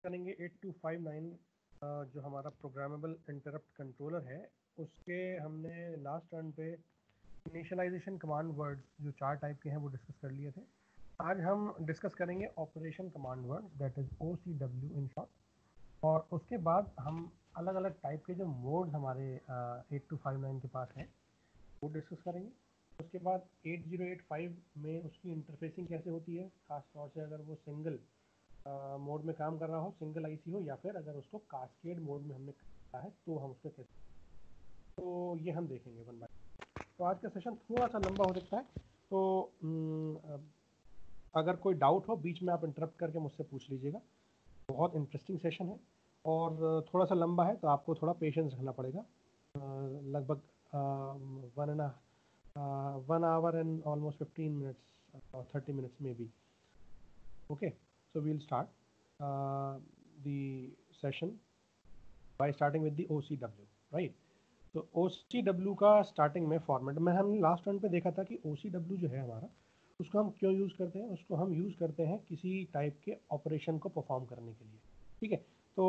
करेंगे 8259 जो हमारा प्रोग्रामेबल इंटरप्ट कंट्रोलर है उसके हमने लास्ट टर्न पे इनिशियलाइजेशन कमांड वर्ड्स जो 4 टाइप के हैं वो डिस्कस कर लिए थे। आज हम डिस्कस करेंगे operation command words that is OCW in short, और उसके बाद हम अलग अलग टाइप के जो मोड्स हमारे 8259 के पास हैं वो डिस्कस करेंगे। उसके बाद 8085 में उसकी इंटरफेसिंग कैसे होती है, खास तौर से अगर वो सिंगल मोड में काम कर रहा हो, सिंगल आईसी हो, या फिर अगर उसको कास्केड मोड में हमने किया है तो हम उसको कैसे, तो ये हम देखेंगे वन बाय। तो आज का सेशन थोड़ा सा लंबा हो सकता है, तो अगर कोई डाउट हो बीच में आप इंटरप्ट करके मुझसे पूछ लीजिएगा। बहुत इंटरेस्टिंग सेशन है और थोड़ा सा लंबा है तो आपको थोड़ा पेशेंस रखना पड़ेगा। लगभग 1 hour and almost 15 minutes or 30 minutes maybe. Okay, so we'll start the session by starting with the OCW, right? तो OCW का स्टार्टिंग में फॉर्मेट में हमने लास्ट टर्न पे देखा था कि OCW जो है हमारा, उसको हम क्यों यूज़ करते हैं। उसको हम यूज़ करते हैं किसी टाइप के ऑपरेशन को परफॉर्म करने के लिए, ठीक है। तो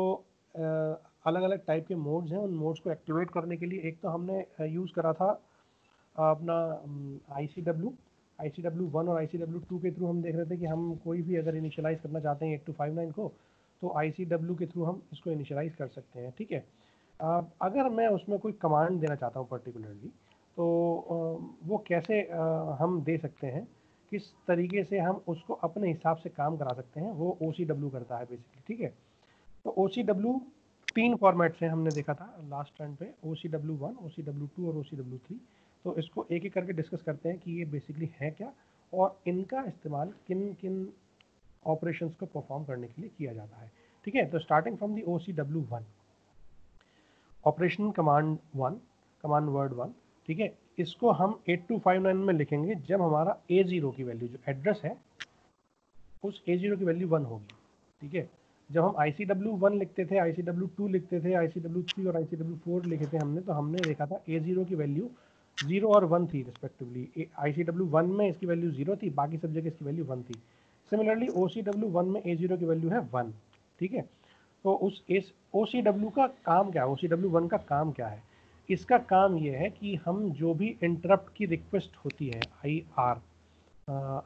अलग अलग टाइप के मोड्स हैं, उन मोड्स को एक्टिवेट करने के लिए एक तो हमने यूज़ करा था अपना ICW 1 और ICW 2 के थ्रू हम देख रहे थे कि हम कोई भी अगर इनिशियलाइज़ करना चाहते हैं 8259 को तो ICW के थ्रू हम इसको इनिशियलाइज़ कर सकते हैं, ठीक है। अगर मैं उसमें कोई कमांड देना चाहता हूँ पर्टिकुलरली, तो वो कैसे हम दे सकते हैं, किस तरीके से हम उसको अपने हिसाब से काम करा सकते हैं, वो OCW करता है बेसिकली, ठीक है। तो OCW 3 फॉर्मेट से हमने देखा था लास्ट टर्न पे, OCW 1, OCW 2 और OCW 3। तो इसको एक एक करके डिस्कस करते हैं कि ये बेसिकली है क्या और इनका इस्तेमाल किन किन ऑपरेशंस को परफॉर्म करने के लिए किया जाता है, ठीक है। तो starting from the OCW 1, operation command 1, command word 1, ठीक है। इसको हम 8259 में लिखेंगे जब हमारा A0 की वैल्यू, जो एड्रेस है, उस A0 की वैल्यू 1 होगी, ठीक है। जब हम ICW 1 लिखते थे, ICW 2 लिखते थे, ICW 3 और ICW 4 लिखे थे हमने, तो हमने देखा था A0 की वैल्यू 0 और 1 थी रिस्पेक्टिवली। ICW 1 में इसकी वैल्यू 0 थी, बाकी सब जगह इसकी वैल्यू 1 थी। सिमिलरली OCW 1 में A0 की वैल्यू है 1, ठीक है। तो उस OCW का काम क्या है, OCW 1 का काम क्या है? इसका काम ये है कि हम जो भी इंटरप्ट की रिक्वेस्ट होती है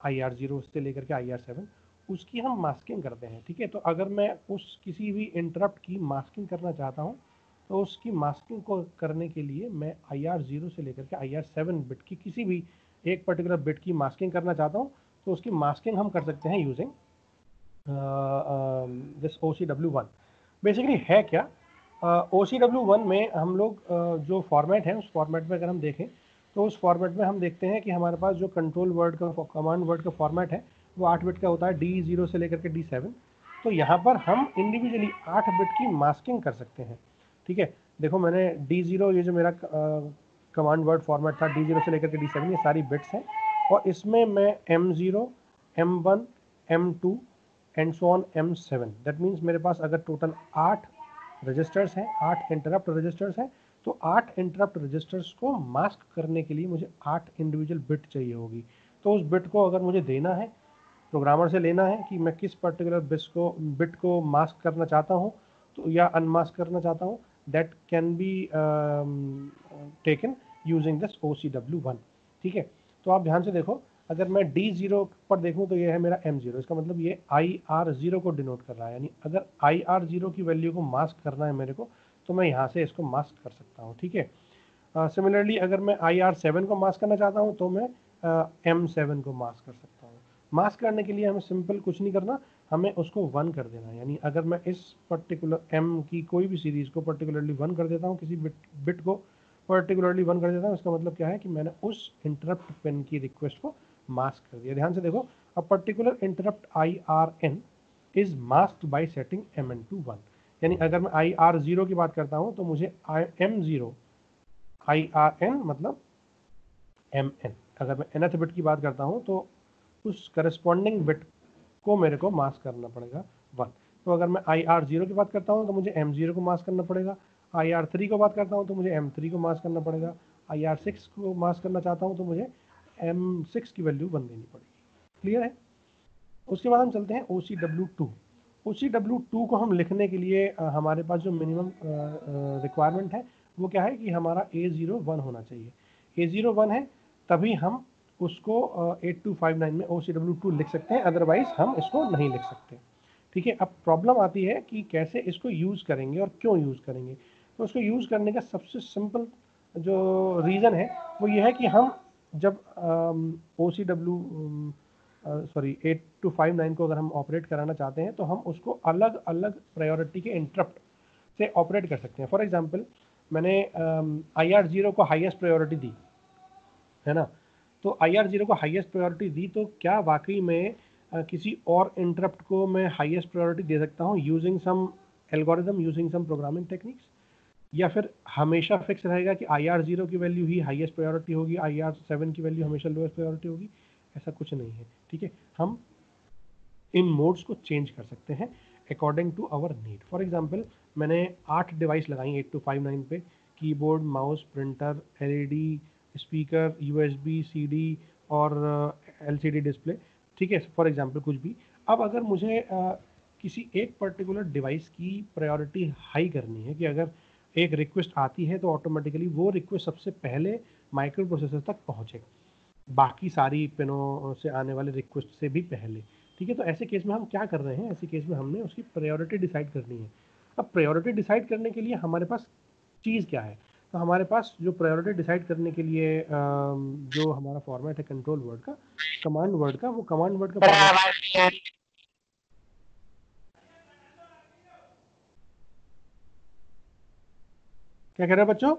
IR0 से लेकर के IR7, उसकी हम मास्किंग करते हैं, ठीक है। तो अगर मैं उस किसी भी इंटरप्ट की मास्किंग करना चाहता हूँ तो उसकी मास्किंग को करने के लिए मैं IR0 से लेकर के IR7 बिट की किसी भी एक पर्टिकुलर बिट की मास्किंग करना चाहता हूँ तो उसकी मास्किंग हम कर सकते हैं यूजिंग दिस OCW 1। बेसिकली है क्या, OCW 1 में हम लोग जो फॉर्मेट है उस फॉर्मेट में अगर हम देखें तो उस फॉर्मेट में हम देखते हैं कि हमारे पास जो कंट्रोल वर्ड का कमांड वर्ड का फॉर्मेट है वो 8 बिट का होता है, D0 से लेकर के D7। तो यहाँ पर हम इंडिविजुअली 8 बिट की मास्किंग कर सकते हैं, ठीक है। देखो मैंने D0, ये जो मेरा कमांड वर्ड फॉर्मेट था, D0 से लेकर के D7, ये सारी बिट्स हैं, और इसमें मैं M0, M1, M2 and so on M7। That means मेरे पास अगर टोटल 8 रजिस्टर्स हैं, 8 इंटरप्ट रजिस्टर्स हैं, तो 8 इंटरप्ट रजिस्टर्स को मास्क करने के लिए मुझे 8 इंडिविजुअल बिट चाहिए होगी। तो उस बिट को अगर मुझे देना है, प्रोग्रामर से लेना है कि मैं किस पर्टिकुलर बिट को मास्क करना चाहता हूँ तो या अनमास्क करना चाहता हूँ, that can be taken using this OCW 1, ठीक है। तो आप ध्यान से देखो, अगर मैं D0 पर देखूं तो ये है मेरा M0, इसका मतलब ये IR0 को डिनोट कर रहा है, यानी अगर IR0 की वैल्यू को मास्क करना है मेरे को तो मैं यहाँ से इसको मास्क कर सकता हूँ, ठीक है। सिमिलरली अगर मैं IR7 को मास्क करना चाहता हूँ तो मैं M7 को मास्क कर सकता हूँ। मास्क करने के लिए हमें सिंपल कुछ नहीं करना, हमें उसको 1 कर देना। यानी अगर मैं इस पर्टिकुलर M की कोई भी सीरीज़ को पर्टिकुलरली 1 कर देता हूँ, किसी बिट को पर्टिकुलरली 1 कर देता हूँ, इसका मतलब क्या है कि मैंने उस इंटरप्ट पिन की रिक्वेस्ट को मास्क कर दिया। ध्यान से देखो, a particular interrupt IRN is masked bye setting MN to 1। यानी अगर मैं IR0 की बात करता हूँ तो मुझे M0 IRN मतलब MN, अगर मैं nth बिट की बात करता हूँ तो उस करस्पॉन्डिंग बिट को मेरे को मास्क करना पड़ेगा 1। तो अगर मैं IR0 की बात करता हूँ तो मुझे M0 को मास्क करना पड़ेगा, IR3 को बात करता हूँ तो मुझे M3 को मास्क करना पड़ेगा, IR6 को मास्क करना चाहता हूँ तो मुझे M6 की वैल्यू 1 देनी पड़ेगी। क्लियर है? उसके बाद हम चलते हैं OCW 2। OCW2 को हम लिखने के लिए हमारे पास जो मिनिमम रिक्वायरमेंट है वो क्या है कि हमारा A01 होना चाहिए। A01 है तभी हम उसको 8259 में OCW2 लिख सकते हैं, अदरवाइज हम इसको नहीं लिख सकते। ठीक है, अब प्रॉब्लम आती है कि कैसे इसको यूज़ करेंगे और क्यों यूज़ करेंगे। तो उसको यूज़ करने का सबसे सिंपल जो रीज़न है वो ये है कि हम जब OCW 8259 को अगर हम ऑपरेट कराना चाहते हैं तो हम उसको अलग अलग प्रायोरिटी के इंटरप्ट से ऑपरेट कर सकते हैं। फॉर एग्जांपल मैंने IR0 को हाईएस्ट प्रायोरिटी दी है ना, तो IR0 को हाईएस्ट प्रायोरिटी दी तो क्या वाकई में किसी और इंटरप्ट को मैं हाईएस्ट प्रायोरिटी दे सकता हूँ using some algorithm, using some programming techniques, या फिर हमेशा फिक्स रहेगा कि IR0 की वैल्यू ही हाईएस्ट प्रायोरिटी होगी, IR7 की वैल्यू हमेशा लोएस्ट प्रायोरिटी होगी? ऐसा कुछ नहीं है। ठीक है, हम इन मोड्स को चेंज कर सकते हैं according to our need. For example मैंने 8 डिवाइस लगाई 8259 पे, keyboard, mouse, printer, LED, speaker, USB, CD और एलसीडी डिस्प्ले। ठीक है, फॉर एग्जांपल कुछ भी। अब अगर मुझे किसी एक पर्टिकुलर डिवाइस की प्रायोरिटी हाई करनी है कि अगर एक रिक्वेस्ट आती है तो ऑटोमेटिकली वो रिक्वेस्ट सबसे पहले माइक्रो प्रोसेसर तक पहुँचे, बाकी सारी पिनों से आने वाले रिक्वेस्ट से भी पहले। ठीक है, तो ऐसे केस में हम क्या कर रहे हैं, ऐसे केस में हमने उसकी प्रायोरिटी डिसाइड करनी है। अब प्रायोरिटी डिसाइड करने के लिए हमारे पास चीज़ क्या है, तो हमारे पास जो प्रायोरिटी डिसाइड करने के लिए जो हमारा फॉर्मेट है कंट्रोल वर्ड का, कमांड वर्ड का, वो कमांड वर्ड का फॉर्मेट क्या कह रहे हैं बच्चों?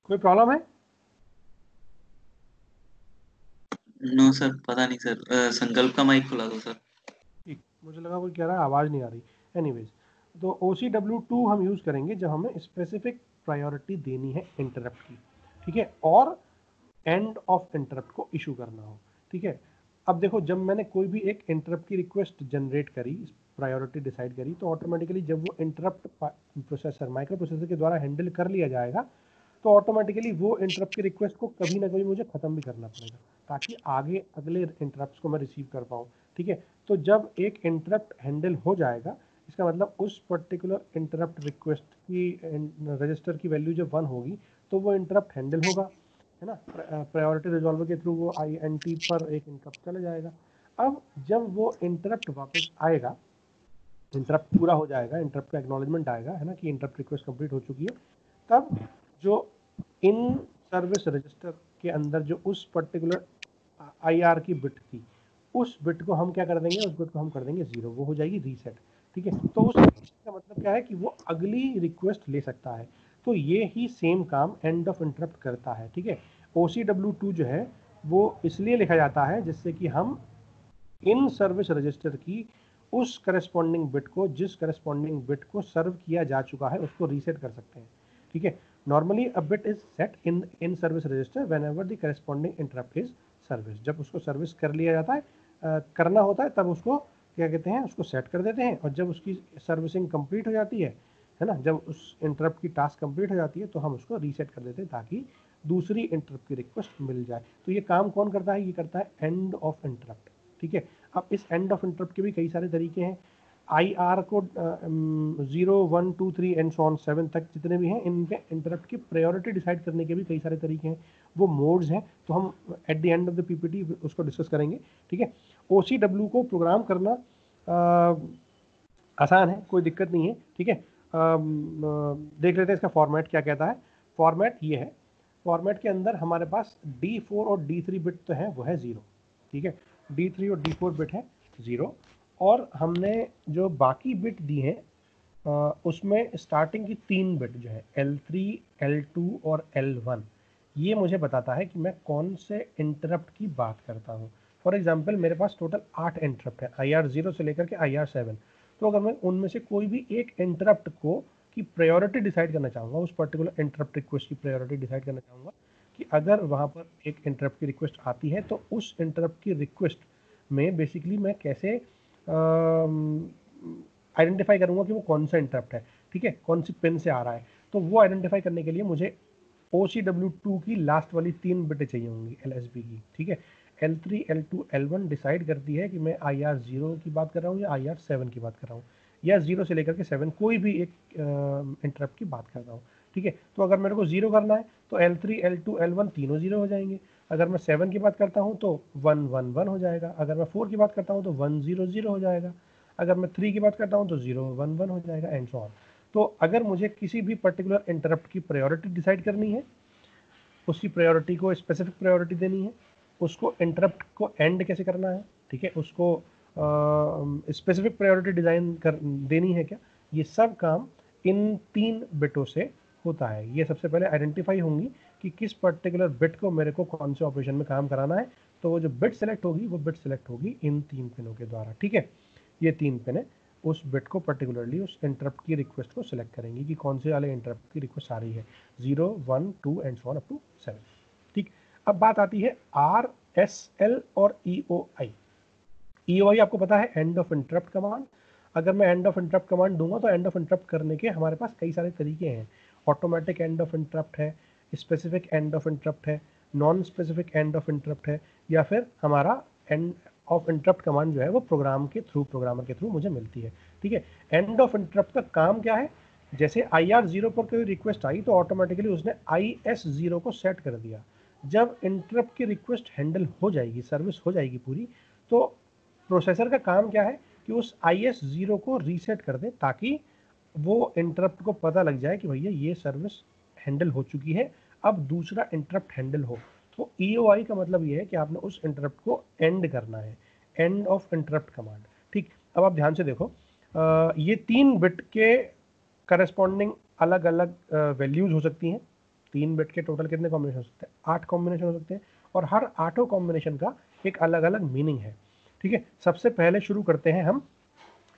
कोई प्रॉब्लम है? नो सर, पता नहीं सर, संकल्प का माइक खुला दो सर। ठीक, मुझे लगा कोई कह रहा है आवाज़ नहीं आ रही। एनीवेज, तो OCW2 हम यूज़ करेंगे जब हमें स्पेसिफिक प्रायोरिटी देनी है इंटरप्ट की। ठीक है, और एंड ऑफ इंटरप्ट को इशू करना हो। ठीक है, अब देखो जब मैंने कोई भी एक इंटरप्ट की रिक्वेस्ट जनरेट करी, प्रायोरिटी डिसाइड करी, तो ऑटोमेटिकली जब वो इंटरप्ट प्रोसेसर, माइक्रो प्रोसेसर के द्वारा हैंडल कर लिया जाएगा तो ऑटोमेटिकली वो इंटरप्ट की रिक्वेस्ट को कभी ना कभी मुझे ख़त्म भी करना पड़ेगा ताकि आगे अगले इंटरप्ट्स को मैं रिसीव कर पाऊँ। ठीक है, तो जब एक इंटरप्ट हैंडल हो जाएगा इसका मतलब उस पर्टिकुलर इंटरप्ट रिक्वेस्ट की रजिस्टर की वैल्यू जब 1 होगी तो वो इंटरप्ट हैंडल होगा, है ना, प्रायोरिटी रिजॉल्वर के थ्रू वो INT पर एक इंटरप्ट चला जाएगा। अब जब वो इंटरप्ट वापस आएगा, इंटरप्ट पूरा हो जाएगा, इंटरप्ट का एक्नॉलेजमेंट आएगा, है ना, कि इंटरप्ट रिक्वेस्ट कंप्लीट हो चुकी है, तब जो इन सर्विस रजिस्टर के अंदर जो उस पर्टिकुलर IR की बिट थी, उस बिट को हम क्या कर देंगे, उस बिट को हम कर देंगे 0, वो हो जाएगी रीसेट। ठीक है, तो उस का मतलब क्या है कि वो अगली रिक्वेस्ट ले सकता है। तो ये ही सेम काम एंड ऑफ इंटरप्ट करता है। ठीक है, OCW2 जो है वो इसलिए लिखा जाता है जिससे कि हम इन सर्विस रजिस्टर की उस करस्पॉन्डिंग बिट को, जिस करस्पॉन्डिंग बिट को सर्व किया जा चुका है, उसको रीसेट कर सकते हैं। ठीक है, normally a bit is set in service register whenever the corresponding interrupt is service. जब उसको सर्विस कर लिया जाता है, करना होता है, तब उसको क्या कहते हैं, उसको सेट कर देते हैं, और जब उसकी सर्विसिंग कंप्लीट हो जाती है ना, जब उस इंटरप्ट की टास्क कंप्लीट हो जाती है तो हम उसको रीसेट कर देते हैं ताकि दूसरी इंटरप्ट की रिक्वेस्ट मिल जाए। तो ये काम कौन करता है, ये करता है एंड ऑफ इंटरप्ट। ठीक है, अब इस एंड ऑफ इंटरप्ट के भी कई सारे तरीके हैं। IR को 0, 1, 2, 3 एंड सो ऑन 7 तक जितने भी हैं, इनके इंटरप्ट की प्रायोरिटी डिसाइड करने के भी कई सारे तरीके हैं, वो मोड्स हैं, तो हम at the end of the PPT उसको डिस्कस करेंगे। ठीक है, OCW को प्रोग्राम करना आसान है, कोई दिक्कत नहीं है। ठीक है, देख लेते हैं इसका फॉर्मेट क्या कहता है। फॉर्मेट ये है, फॉर्मेट के अंदर हमारे पास D4 और D3 बिट तो है, वो है 0। ठीक है, D3 और D4 बिट है 0, और हमने जो बाकी बिट दी हैं उसमें स्टार्टिंग की 3 बिट जो है L3, L2 और L1, ये मुझे बताता है कि मैं कौन से इंटरप्ट की बात करता हूँ। फॉर एग्जांपल मेरे पास टोटल 8 इंटरप्ट है, IR0 से लेकर के IR7। तो अगर मैं उनमें से कोई भी एक इंटरप्ट को की प्रायोरिटी डिसाइड करना चाहूँगा, उस पर्टिकुलर इंटरप्ट रिक्वेस्ट की प्रायोरिटी डिसाइड करना चाहूँगा कि अगर वहाँ पर एक इंटरप्ट की रिक्वेस्ट आती है तो उस इंटरप्ट की रिक्वेस्ट में बेसिकली मैं कैसे आइडेंटिफाई करूँगा कि वो कौन सा इंटरप्ट है। ठीक है, कौन सी पिन से आ रहा है, तो वो आइडेंटिफाई करने के लिए मुझे OCW2 की लास्ट वाली 3 बिटें चाहिए होंगी LSB की, ठीक है। L3, L2, L1 डिसाइड करती है कि मैं IR0 की बात कर रहा हूँ या IR7 की बात कर रहा हूँ, या 0 से लेकर के 7 कोई भी एक इंटरप्ट की बात कर रहा हूँ, ठीक है। तो अगर मेरे को 0 करना है तो L3, L2, L1 तीनों 0 हो जाएंगे। अगर मैं 7 की बात करता हूँ तो 1 1 1 हो जाएगा। अगर मैं 4 की बात करता हूँ तो 1 0 0 हो जाएगा। अगर मैं 3 की बात करता हूँ तो 0 1 1 हो जाएगा, एंड सो ऑन। तो अगर मुझे किसी भी पर्टिकुलर इंटरप्ट की प्रायोरिटी डिसाइड करनी है, उसकी प्रायोरिटी को स्पेसिफिक प्रायोरिटी देनी है, उसको इंटरप्ट को एंड कैसे करना है, ठीक है, उसको स्पेसिफिक प्रायोरिटी डिजाइन कर देनी है क्या, ये सब काम इन 3 बिटों से होता है। ये सबसे पहले आइडेंटिफाई होंगी कि किस पर्टिकुलर बिट को मेरे को कौन से ऑपरेशन में काम कराना है। तो वो जो बिट सेलेक्ट होगी वो बिट सेलेक्ट होगी इन 3 पिनों के द्वारा, ठीक है। ये 3 पिन उस बिट को पर्टिकुलरली उस इंटरप्ट की रिक्वेस्ट को सिलेक्ट करेंगी कि कौन से वाले इंटरप्ट की रिक्वेस्ट आ रही है, 0 1 2 and so on up to 7, ठीक। अब बात आती है RSL और EOI। EOI आपको पता है एंड ऑफ इंटरप्ट कमांड। अगर मैं एंड ऑफ इंटरप्ट कमांड दूंगा तो एंड ऑफ इंटरप्ट करने के हमारे पास कई सारे तरीके हैं। ऑटोमेटिक एंड ऑफ इंटरप्ट है, स्पेसिफिक एंड ऑफ इंटरप्ट है, non specific end of interrupt है, या फिर हमारा एंड ऑफ इंटरप्ट कमांड जो है वो प्रोग्रामर के थ्रू मुझे मिलती है, ठीक है। एंड ऑफ इंटरप्ट का काम क्या है, जैसे IR0 पर कोई रिक्वेस्ट आई तो ऑटोमेटिकली उसने IS0 को सेट कर दिया। जब इंटरप्ट की रिक्वेस्ट हैंडल हो जाएगी, सर्विस हो जाएगी पूरी, तो प्रोसेसर का काम क्या है कि उस IS0 को रीसेट कर दे ताकि वो इंटरप्ट को पता लग जाए कि भैया ये सर्विस हैंडल हो चुकी है, अब दूसरा इंटरप्ट हैंडल हो। तो EOI का मतलब ये है कि आपने उस इंटरप्ट को एंड करना है, एंड ऑफ इंटरप्ट कमांड, ठीक। अब आप ध्यान से देखो, ये 3 बिट के करस्पॉन्डिंग अलग अलग वैल्यूज हो सकती हैं। 3 बिट के टोटल कितने कॉम्बिनेशन हो सकते हैं, 8 कॉम्बिनेशन हो सकते हैं, और हर 8 कॉम्बिनेशन का एक अलग अलग मीनिंग है, ठीक है। सबसे पहले शुरू करते हैं हम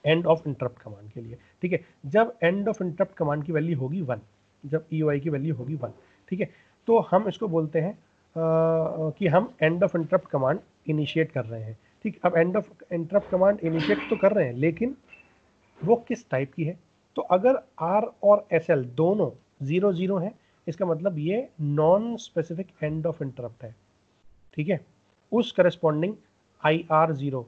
एंड ऑफ इंटरप्ट कमांड के लिए, ठीक है। जब एंड ऑफ इंटरप्ट कमांड की वैल्यू होगी 1, जब EOI की वैल्यू होगी 1, ठीक है, तो हम इसको बोलते हैं कि हम and of interrupt command initiate कर रहे हैं, ठीक। अब and of interrupt command initiate तो कर रहे हैं, लेकिन वो किस टाइप की है। तो अगर R और SL दोनों 0 0 है, इसका मतलब ये non specific end of interrupt है, ठीक है। उस करस्पॉन्डिंग IR0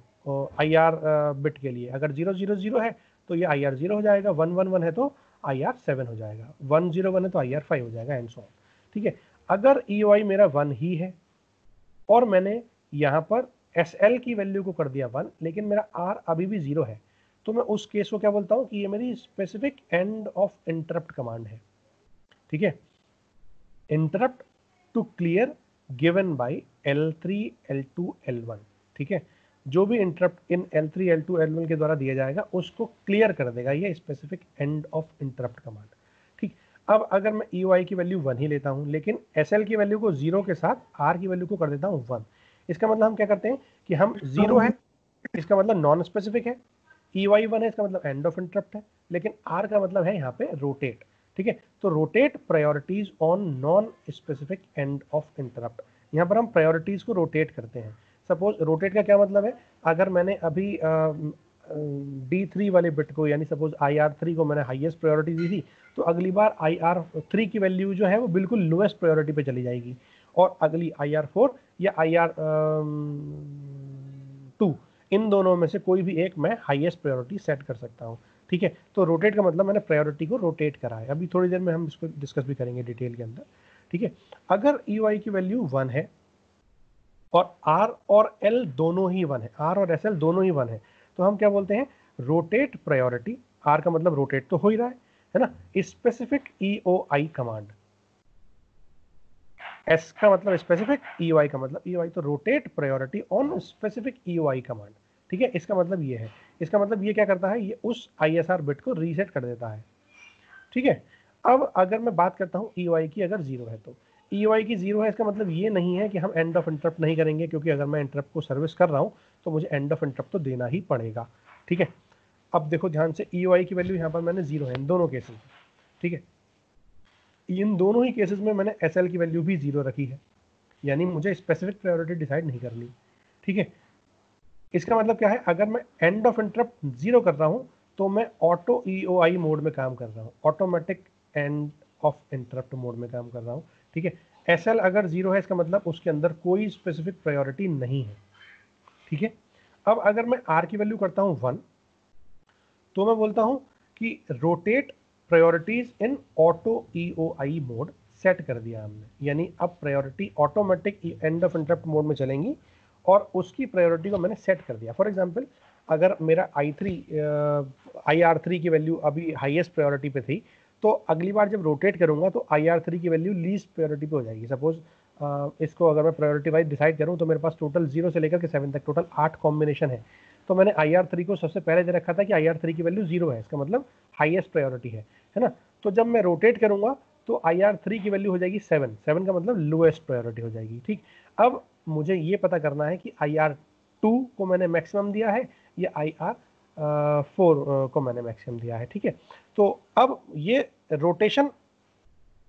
IR बिट के लिए अगर 0 0 0 है तो ये IR0 हो जाएगा, 1 1 1 है तो IR7 हो जाएगा, 1 0 1 है तो IR5 हो जाएगा, एंड सो ऑन, ठीक है। अगर EOI मेरा 1 ही है और मैंने यहाँ पर SL की वैल्यू को कर दिया 1, लेकिन मेरा R अभी भी 0 है, तो मैं उस केस को क्या बोलता हूँ कि ये मेरी specific end of interrupt command है, ठीक है। Interrupt to clear given by L3 L2 L1, ठीक है। जो भी इंटरप्ट इन L3 L2 L1 के द्वारा दिया जाएगा उसको क्लियर कर देगा ये specific end of interrupt command, ठीक। अब अगर मैं EOI की वैल्यू 1 ही लेता हूं लेकिन SL की वैल्यू को 0 के साथ R की वैल्यू को कर देता हूं 1, इसका मतलब हम क्या करते हैं कि हम 0 है, इसका मतलब नॉन स्पेसिफिक है, EOI 1 है, इसका मतलब एंड ऑफ इंटरप्ट है, लेकिन R का मतलब है यहाँ पे रोटेट, ठीक है। तो rotate priorities on non specific end of interrupt, यहाँ पर हम प्रायोरिटीज को रोटेट करते हैं। सपोज रोटेट का क्या मतलब है, अगर मैंने अभी D3 वाले बिट को यानी सपोज IR3 को मैंने हाईएस्ट प्रायोरिटी दी थी, तो अगली बार IR3 की वैल्यू जो है वो बिल्कुल लोएस्ट प्रायोरिटी पे चली जाएगी, और अगली IR4 या IR2 इन दोनों में से कोई भी एक मैं हाईएस्ट प्रायोरिटी सेट कर सकता हूँ, ठीक है। तो रोटेट का मतलब मैंने प्रायोरिटी को रोटेट करा है, अभी थोड़ी देर में हम इसको डिस्कस भी करेंगे डिटेल के अंदर, ठीक है। अगर EOI की वैल्यू 1 है और R और L दोनों ही 1 है, R और SL दोनों ही 1 है, तो हम क्या बोलते हैं, रोटेट प्रायोरिटी, R का मतलब रोटेट तो हो ही रहा है ना, स्पेसिफिक EOI कमांड, S का मतलब स्पेसिफिक, EOI का मतलब EOI, तो rotate priority on specific EOI command, ठीक है। इसका मतलब ये है, इसका मतलब ये क्या करता है, ये उस ISR बिट को रीसेट कर देता है, ठीक है। अब अगर मैं बात करता हूँ EOI की अगर 0 है, तो EOI की 0 है, इसका मतलब ये नहीं है कि हम एंड ऑफ इंटरप्ट नहीं करेंगे, क्योंकि अगर मैं इंटरप्ट को सर्विस कर रहा हूँ तो मुझे एंड ऑफ इंटरप्ट तो देना ही पड़ेगा, ठीक है। अब देखो ध्यान से, EOI की वैल्यू यहाँ पर मैंने 0 है इन दोनों केसेस, ठीक है। इन दोनों ही केसेस में मैंने SL की वैल्यू भी 0 रखी है, यानी मुझे स्पेसिफिक प्रायोरिटी डिसाइड नहीं करनी, ठीक है। इसका मतलब क्या है, अगर मैं एंड ऑफ इंटरप्ट 0 कर रहा हूं तो मैं ऑटो EOI मोड में काम कर रहा हूं, automatic end of interrupt mode में काम कर रहा हूं, ठीक है। SL अगर 0 है इसका मतलब उसके अंदर कोई स्पेसिफिक प्रायोरिटी नहीं है, ठीक है। अब अगर मैं R की वैल्यू करता हूँ 1, तो मैं बोलता हूँ कि rotate priorities in auto EOI mode set कर दिया हमने, यानी अब priority automatic end of interrupt mode में चलेंगी और उसकी प्रायोरिटी को मैंने सेट कर दिया। फॉर एग्जांपल अगर मेरा IR3 की वैल्यू अभी हाईएस्ट प्रायोरिटी पे थी, तो अगली बार जब रोटेट करूंगा तो IR3 की वैल्यू लीस्ट प्रायोरिटी पे हो जाएगी। सपोज इसको अगर मैं प्रायोरिटी वाइज डिसाइड करूं तो मेरे पास टोटल 0 से लेकर के 7 तक टोटल 8 कॉम्बिनेशन है। तो मैंने IR3 को सबसे पहले दे रखा था कि IR3 की वैल्यू 0 है, इसका मतलब हाईएस्ट प्रायोरिटी है ना। तो जब मैं रोटेट करूंगा तो IR3 की वैल्यू हो जाएगी 7, 7 का मतलब लोएस्ट प्रायोरिटी हो जाएगी, ठीक। अब मुझे ये पता करना है कि IR2 को मैंने मैक्सिमम दिया है या IR4 को मैंने मैक्सिमम दिया है, ठीक है। तो अब ये rotation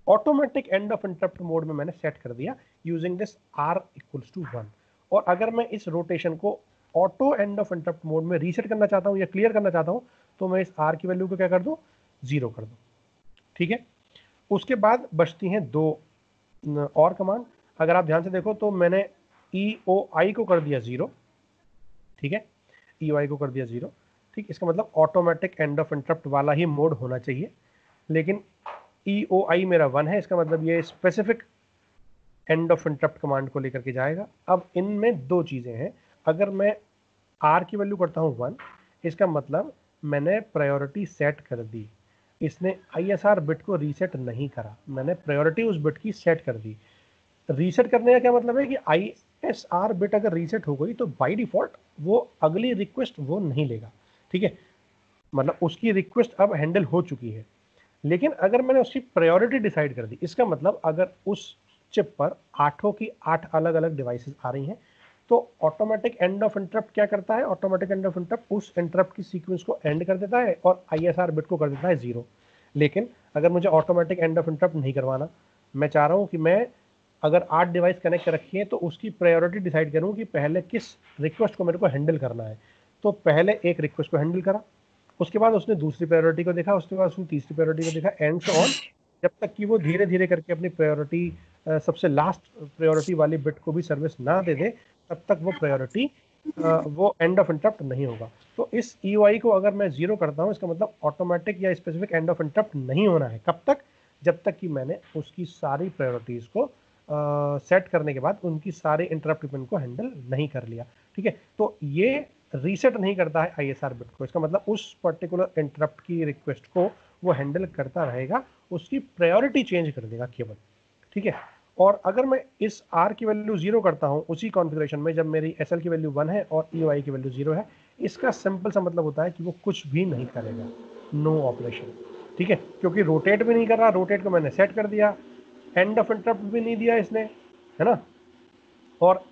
automatic end of interrupt mode में मैंने सेट कर दिया using this R equals to 1। और अगर मैं इस रोटेशन को auto end of interrupt mode में रीसेट करना चाहता हूं या क्लियर करना चाहता हूं, तो मैं इस R की वैल्यू को क्या कर दूं, 0 कर दूं, ठीक है। उसके बाद बचती हैं दो और कमांड। अगर आप ध्यान से देखो तो मैंने EOI को कर दिया 0, ठीक है, EOI को कर दिया 0, ठीक। इसका मतलब ऑटोमेटिक एंड ऑफ इंटरप्ट वाला ही मोड होना चाहिए, लेकिन EOI मेरा 1 है, इसका मतलब ये specific end of interrupt command को लेकर के जाएगा। अब इनमें दो चीज़ें हैं। अगर मैं R की वैल्यू करता हूँ 1, इसका मतलब मैंने प्रायोरिटी सेट कर दी, इसने ISR बिट को रीसेट नहीं करा, मैंने प्रायोरिटी उस बिट की सेट कर दी। रीसेट करने का क्या मतलब है कि ISR बिट अगर रीसेट हो गई तो बाय डिफॉल्ट वो अगली रिक्वेस्ट वो नहीं लेगा, ठीक है। मतलब उसकी रिक्वेस्ट अब हैंडल हो चुकी है। लेकिन अगर मैंने उसकी प्रायोरिटी डिसाइड कर दी, इसका मतलब अगर उस चिप पर 8 की 8 अलग अलग डिवाइसेस आ रही हैं, तो ऑटोमेटिक एंड ऑफ इंटरप्ट क्या करता है, ऑटोमेटिक एंड ऑफ इंटरप्ट उस इंटरप्ट की सीक्वेंस को एंड कर देता है और ISR बिट को कर देता है 0। लेकिन अगर मुझे ऑटोमेटिक एंड ऑफ इंटरप्ट नहीं करवाना, मैं चाह रहा हूँ कि मैं अगर 8 डिवाइस कनेक्ट कर रखी है तो उसकी प्रायोरिटी डिसाइड करूँ कि पहले किस रिक्वेस्ट को मेरे को हैंडल करना है। तो पहले एक रिक्वेस्ट को हैंडल करा, उसके बाद उसने दूसरी प्रायोरिटी को देखा, उसके बाद उसने तीसरी प्रायोरिटी को देखा, एंड सो ऑन, जब तक कि वो धीरे धीरे करके अपनी प्रायोरिटी सबसे लास्ट प्रायोरिटी वाली बिट को भी सर्विस ना दे दे, तब तक वो प्रायोरिटी वो एंड ऑफ इंटरप्ट नहीं होगा। तो इस EOI को अगर मैं 0 करता हूँ, इसका मतलब ऑटोमेटिक या स्पेसिफिक एंड ऑफ इंटरप्ट नहीं होना है। कब तक, जब तक कि मैंने उसकी सारी प्रायोरिटीज़ को सेट करने के बाद उनकी सारे इंटरप्ट पिन को हैंडल नहीं कर लिया, ठीक है। तो ये रीसेट नहीं करता है ISR बिट को, इसका मतलब उस पर्टिकुलर इंटरप्ट की रिक्वेस्ट को वो हैंडल करता रहेगा, उसकी प्रायोरिटी चेंज कर देगा केवल, ठीक है। और अगर मैं इस R की वैल्यू 0 करता हूं उसी कॉन्फ़िगरेशन में जब मेरी SL की वैल्यू 1 है और EOI की वैल्यू 0 है, इसका सिंपल सा मतलब होता है कि वो कुछ भी नहीं करेगा, नो ऑपरेशन, ठीक है। क्योंकि रोटेट भी नहीं कर रहा, रोटेट को मैंने सेट कर दिया, एंड ऑफ इंटरप्ट भी नहीं दिया इसने, है ना। और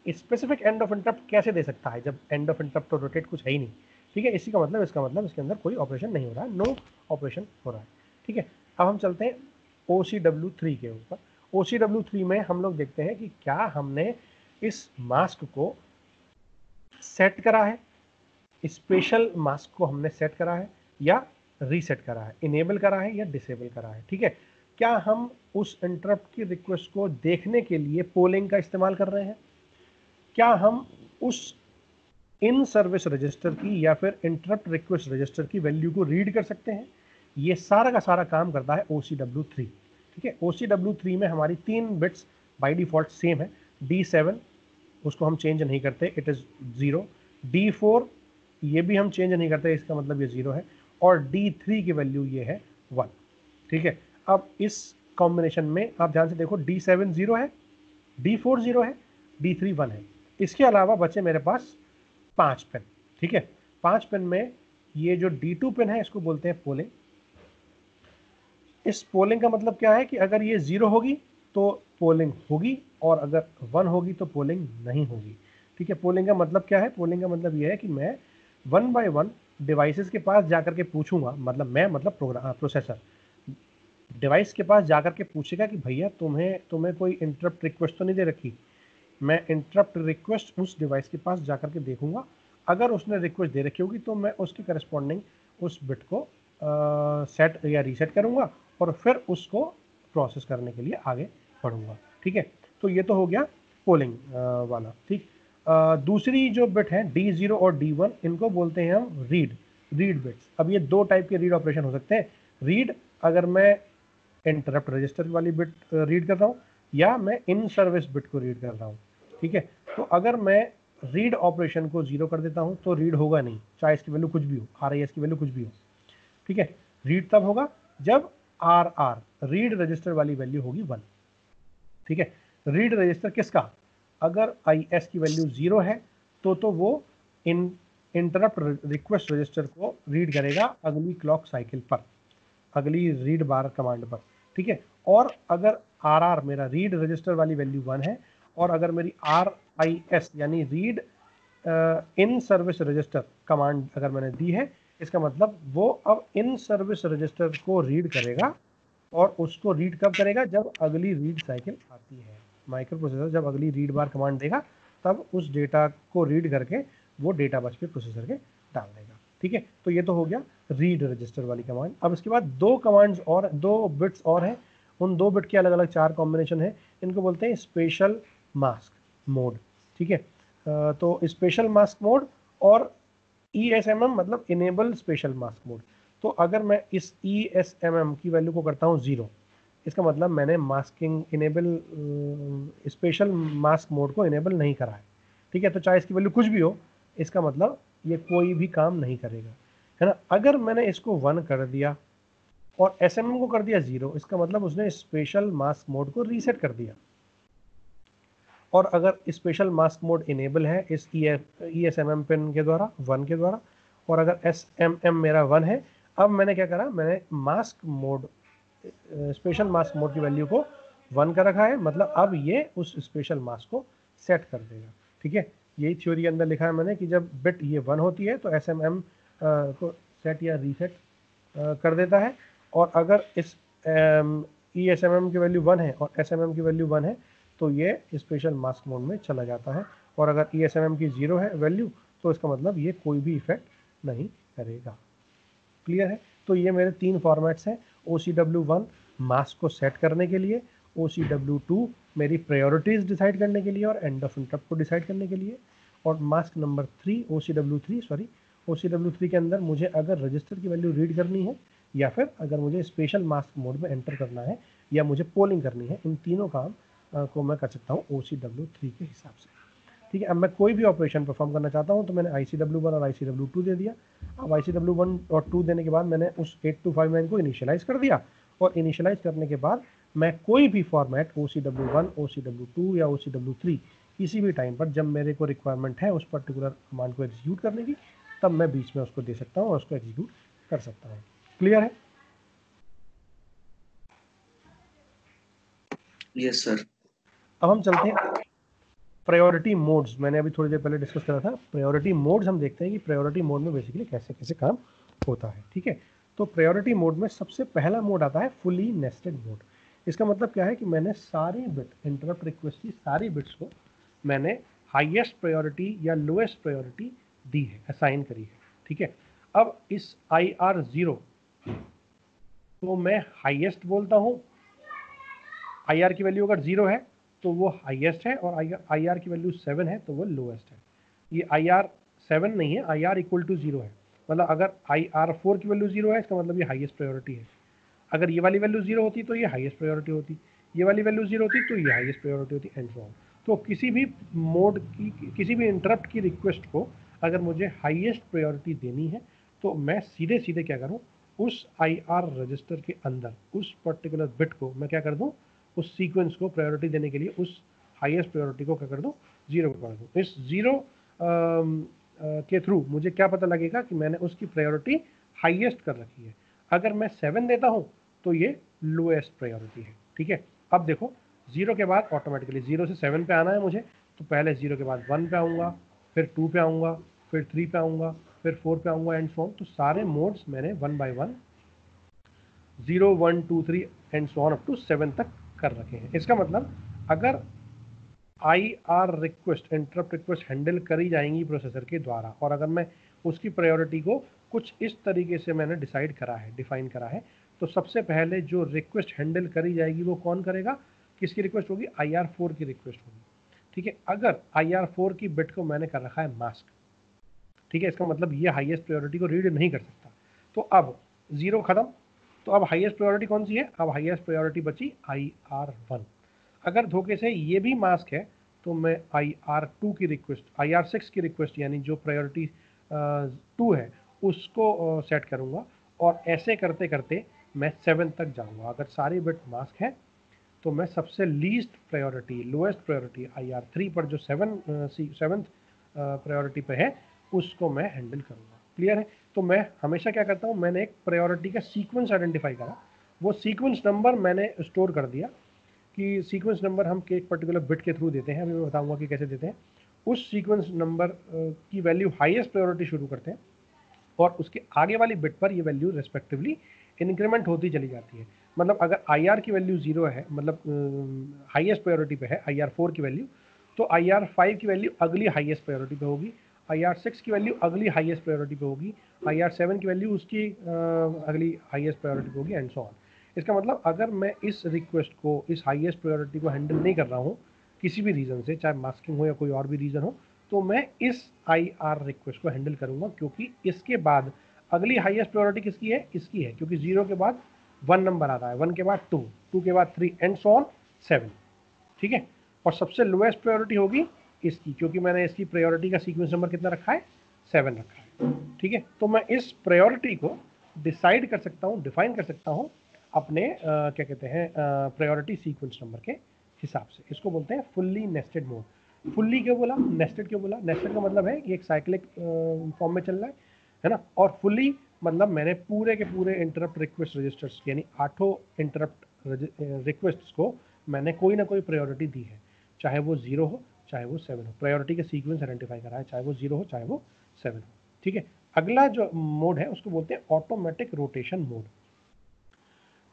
स्पेसिफिक एंड ऑफ इंटरप्ट कैसे दे सकता है जब एंड ऑफ इंटरप्ट और रोटेट कुछ है ही नहीं, ठीक है। इसी का मतलब, इसका मतलब इसके अंदर कोई ऑपरेशन नहीं हो रहा है, नो ऑपरेशन हो रहा है, ठीक है। अब हम चलते हैं OCW3 के ऊपर। OCW3 में हम लोग देखते हैं कि क्या हमने इस मास्क को सेट करा है, स्पेशल मास्क को हमने सेट करा है या रीसेट करा है, इनेबल करा है या डिसेबल करा है, ठीक है। क्या हम उस इंटरप्ट की रिक्वेस्ट को देखने के लिए पोलिंग का इस्तेमाल कर रहे हैं, क्या हम उस इन सर्विस रजिस्टर की या फिर इंटरप्ट रिक्वेस्ट रजिस्टर की वैल्यू को रीड कर सकते हैं, ये सारा का सारा काम करता है OCW3, ठीक है। OCW3 में हमारी 3 बिट्स बाय डिफॉल्ट सेम है, D7 उसको हम चेंज नहीं करते, इट इज़ 0, D4 ये भी हम चेंज नहीं करते, इसका मतलब ये 0 है, और D3 की वैल्यू ये है 1, ठीक है। अब इस कॉम्बिनेशन में आप ध्यान से देखो, D7 0 है, D4 0 है, D3 1 है। इसके अलावा बचे मेरे पास 5 पेन, ठीक है। 5 पेन में ये जो D2 पेन है इसको बोलते हैं पोलिंग। इस पोलिंग का मतलब क्या है कि अगर ये 0 होगी तो पोलिंग होगी और अगर 1 होगी तो पोलिंग नहीं होगी, ठीक है। पोलिंग का मतलब क्या है, पोलिंग का मतलब ये है कि मैं 1 बाय 1 डिवाइसेस के पास जाकर के पूछूंगा, मतलब प्रोग्राम प्रोसेसर डिवाइस के पास जाकर के पूछेगा कि भैया तुम्हें कोई इंटरप्ट रिक्वेस्ट तो नहीं दे रखी। मैं इंटरप्ट रिक्वेस्ट उस डिवाइस के पास जाकर के देखूंगा, अगर उसने रिक्वेस्ट दे रखी होगी तो मैं उसके करस्पॉन्डिंग उस बिट को सेट या रीसेट करूंगा और फिर उसको प्रोसेस करने के लिए आगे बढ़ूंगा। ठीक है, तो ये तो हो गया पोलिंग वाला। ठीक, दूसरी जो बिट है D0 और D1, इनको बोलते हैं हम रीड बिट्स। अब ये दो टाइप के रीड ऑपरेशन हो सकते हैं। रीड अगर मैं इंटरप्ट रजिस्टर वाली बिट रीड कर रहा हूँ, या मैं इन सर्विस बिट को रीड कर रहा हूँ। ठीक है, तो अगर मैं रीड ऑपरेशन को 0 कर देता हूँ तो रीड होगा नहीं, चाहे इसकी वैल्यू कुछ भी हो, RIS की वैल्यू कुछ भी हो। ठीक है, रीड तब होगा जब रीड रजिस्टर वाली वैल्यू होगी 1। ठीक है, रीड रजिस्टर किसका, अगर IS की वैल्यू 0 है तो वो इंटरप्ट रिक्वेस्ट रजिस्टर को रीड करेगा अगली क्लॉक साइकिल पर, अगली रीड बार कमांड पर। ठीक है, और अगर RR मेरा रीड रजिस्टर वाली वैल्यू 1 है, और अगर मेरी RIS यानी read in service register command अगर मैंने दी है, इसका मतलब वो अब इन सर्विस रजिस्टर को रीड करेगा, और उसको रीड कब करेगा, जब अगली रीड साइकिल आती है। माइक्रो प्रोसेसर जब अगली रीड बार कमांड देगा तब उस डेटा को रीड करके वो डेटा बस पे प्रोसेसर के डाल देगा। ठीक है, तो ये तो हो गया रीड रजिस्टर वाली कमांड। अब इसके बाद दो कमांड्स और, दो बिट्स और हैं, उन दो बिट के अलग अलग 4 कॉम्बिनेशन है। इनको बोलते हैं स्पेशल मास्क मोड। ठीक है, तो स्पेशल मास्क मोड और ESMM मतलब इनेबल स्पेशल मास्क मोड। तो अगर मैं इस ESMM की वैल्यू को करता हूँ 0, इसका मतलब मैंने masking enable special mask mode को इनेबल नहीं करा है। ठीक है, तो चाहे इसकी वैल्यू कुछ भी हो, इसका मतलब ये कोई भी काम नहीं करेगा, है ना। अगर मैंने इसको 1 कर दिया और SMM को कर दिया 0, इसका मतलब उसने स्पेशल मास्क मोड को रीसेट कर दिया। और अगर स्पेशल मास्क मोड इनेबल है इस ESMM पिन के द्वारा 1 के द्वारा, और अगर SMM मेरा 1 है, अब मैंने क्या करा, मैंने mask mode special mask mode की वैल्यू को 1 का रखा है, मतलब अब ये उस स्पेशल मास्क को सेट कर देगा। ठीक है, यही थ्योरी अंदर लिखा है मैंने कि जब बिट ये 1 होती है तो SMM को सेट या रीसेट कर देता है, और अगर इस ESMM की वैल्यू 1 है और SMM की वैल्यू 1 है तो ये स्पेशल मास्क मोड में चला जाता है। और अगर ESMM की 0 है वैल्यू तो इसका मतलब ये कोई भी इफेक्ट नहीं करेगा। क्लियर है, तो ये मेरे 3 फॉर्मेट्स हैं। OCW1 मास्क को सेट करने के लिए, OCW2 मेरी प्रायोरिटीज डिसाइड करने के लिए और एंड ऑफ इंटरप्ट को डिसाइड करने के लिए, और मास्क नंबर 3 OCW3 के अंदर मुझे अगर रजिस्टर की वैल्यू रीड करनी है, या फिर अगर मुझे स्पेशल मास्क मोड में एंटर करना है, या मुझे पोलिंग करनी है, इन तीनों काम को मैं कर सकता हूँ OCW3 के हिसाब से। ठीक है, अब मैं कोई भी ऑपरेशन परफॉर्म करना चाहता हूँ तो मैंने ICW1 और ICW2 दे दिया। अब ICW1 और 2 देने के बाद मैंने उस 8259 को इनिशियलाइज कर दिया, और इनिशियलाइज करने के बाद मैं कोई भी फॉर्मेट OCW1, OCW2 या OCW3 किसी भी टाइम पर जब मेरे को रिक्वायरमेंट है उस पर्टिकुलर कमांड को एग्जीक्यूट करने की, तब मैं बीच में उसको दे सकता हूँ और उसको एग्जीक्यूट कर सकता हूँ। क्लियर है? Yes sir. अब हम चलते हैं प्रायोरिटी मोड्स। मैंने अभी थोड़ी देर पहले डिस्कस करा था प्रायोरिटी मोड्स। हम देखते हैं कि प्रायोरिटी मोड में बेसिकली कैसे कैसे काम होता है। ठीक है, तो प्रायोरिटी मोड में सबसे पहला मोड आता है फुली नेस्टेड मोड। इसका मतलब क्या है कि मैंने सारी बिट, इंटरप्ट रिक्वेस्ट की सारी बिट्स को मैंने हाईएस्ट प्रायोरिटी या लोएस्ट प्रायोरिटी दी है, असाइन करी है। ठीक है, अब इस IR0 तो मैं हाईएस्ट बोलता हूँ। IR की वैल्यू अगर 0 है तो वो हाईएस्ट है, और IR की वैल्यू 7 है तो वो लोएस्ट है। ये IR 7 नहीं है, IR इक्वल टू 0 है। मतलब अगर IR4 की वैल्यू 0 है, इसका मतलब ये हाईएस्ट प्रायोरिटी है। अगर ये वाली वैल्यू 0 होती तो ये हाईएस्ट प्रायोरिटी होती, ये वाली वैल्यू 0 होती तो ये हाईएस्ट प्रायोरिटी होती, एंड सो ऑन। तो किसी भी मोड की, किसी भी इंटरप्ट की रिक्वेस्ट को अगर मुझे हाईएस्ट प्रायोरिटी देनी है तो मैं सीधे सीधे क्या करूँ, उस IR रजिस्टर के अंदर उस पर्टिकुलर बिट को मैं क्या कर दूँ, उस सीक्वेंस को प्रायोरिटी देने के लिए उस हाईएस्ट प्रायोरिटी को क्या कर दूँ, 0 कर दूँ। इस 0 के थ्रू मुझे क्या पता लगेगा कि मैंने उसकी प्रायोरिटी हाईएस्ट कर रखी है। अगर मैं 7 देता हूँ तो ये लोएस्ट प्रायोरिटी है। ठीक है, अब देखो 0 के बाद ऑटोमेटिकली 0 से 7 पे आना है मुझे, तो पहले 0 के बाद 1 पे आऊँगा, फिर 2 पे आऊँगा, फिर 3 पे आऊँगा, फिर 4 पे आऊँगा, एंड सो ऑन। तो सारे मोड्स मैंने 1 by 1 0, 1, 2, 3 and so on up to 7 तक कर रखे हैं। इसका मतलब अगर IR request, interrupt request handle करी जाएंगी प्रोसेसर के द्वारा, और अगर मैं उसकी प्रायोरिटी को कुछ इस तरीके से मैंने डिसाइड करा है, डिफाइन करा है, तो सबसे पहले जो रिक्वेस्ट हैंडल करी जाएगी वो कौन करेगा, किसकी रिक्वेस्ट होगी, IR4 की रिक्वेस्ट होगी। ठीक है, अगर IR4 की बिट को मैंने कर रखा है मास्क, ठीक है, इसका मतलब ये हाईएस्ट प्रायोरिटी को रीड नहीं कर सकता। तो अब 0 खत्म, तो अब हाईएस्ट प्रायोरिटी कौन सी है, अब हाईएस्ट प्रायोरिटी बची IR1। अगर धोखे से ये भी मास्क है तो मैं IR2 की रिक्वेस्ट, IR6 की रिक्वेस्ट यानी जो प्रायोरिटी 2 है उसको सेट करूँगा, और ऐसे करते करते मैं 7 तक जाऊँगा। अगर सारी बिट मास्क है तो मैं सबसे least priority, lowest priority IR3 पर जो 7th प्रायोरिटी पे है उसको मैं हैंडल करूँगा। क्लियर है? तो मैं हमेशा क्या करता हूँ, मैंने एक प्रायोरिटी का सीक्वेंस आइडेंटिफाई करा, वो सीक्वेंस नंबर मैंने स्टोर कर दिया कि सीक्वेंस नंबर हम एक पर्टिकुलर बिट के थ्रू देते हैं, अभी मैं बताऊंगा कि कैसे देते हैं। उस सीक्वेंस नंबर की वैल्यू हाईएस्ट प्रायोरिटी शुरू करते हैं, और उसके आगे वाली बिट पर ये वैल्यू रेस्पेक्टिवली इंक्रीमेंट होती चली जाती है। मतलब अगर IR की वैल्यू 0 है, मतलब हाईएस्ट प्रायोरिटी पे है IR4 की वैल्यू, तो IR5 की वैल्यू अगली हाईएस्ट प्रायोरिटी पे होगी, IR6 की वैल्यू अगली हाईएस्ट प्रायोरिटी पे होगी, IR7 की वैल्यू उसकी अगली हाईएस्ट प्रायोरिटी पे होगी, एंड सो ऑन। इसका मतलब अगर मैं इस रिक्वेस्ट को, इस हाईएस्ट प्रायोरिटी को हैंडल नहीं कर रहा हूँ किसी भी रीज़न से, चाहे मास्किंग हो या कोई और भी रीज़न हो, तो मैं इस IR रिक्वेस्ट को हैंडल करूँगा, क्योंकि इसके बाद अगली हाईएस्ट प्रायोरिटी किसकी है, इसकी है, क्योंकि 0 के बाद 1 नंबर आता है, 1 के बाद 2, 2 के बाद 3, एंड सो ऑन 7। ठीक है, और सबसे लोएस्ट प्रायोरिटी होगी इसकी, क्योंकि मैंने इसकी प्रायोरिटी का सीक्वेंस नंबर कितना रखा है, 7 रखा है। ठीक है, तो मैं इस प्रायोरिटी को डिसाइड कर सकता हूँ, डिफाइन कर सकता हूँ अपने क्या कहते हैं प्रायोरिटी सीक्वेंस नंबर के हिसाब से। इसको बोलते हैं फुल्ली नेस्टेड मोड। फुल्ली क्यों बोला, नेस्टेड क्यों बोला, नेस्टेड का मतलब है कि एक साइक्लिक फॉर्म में चल रहा है ना, और फुल्ली मतलब मैंने पूरे के पूरे इंटरप्ट रिक्वेस्ट रजिस्टर्स यानी 8 इंटरप्ट रिक्वेस्ट्स को मैंने कोई ना कोई प्रायोरिटी दी है, चाहे वो 0 हो चाहे वो 7 हो, प्रायोरिटी का सीक्वेंस आइडेंटिफाई करा है, चाहे वो 0 हो चाहे वो 7 हो। ठीक है, अगला जो मोड है उसको बोलते हैं ऑटोमेटिक रोटेशन मोड।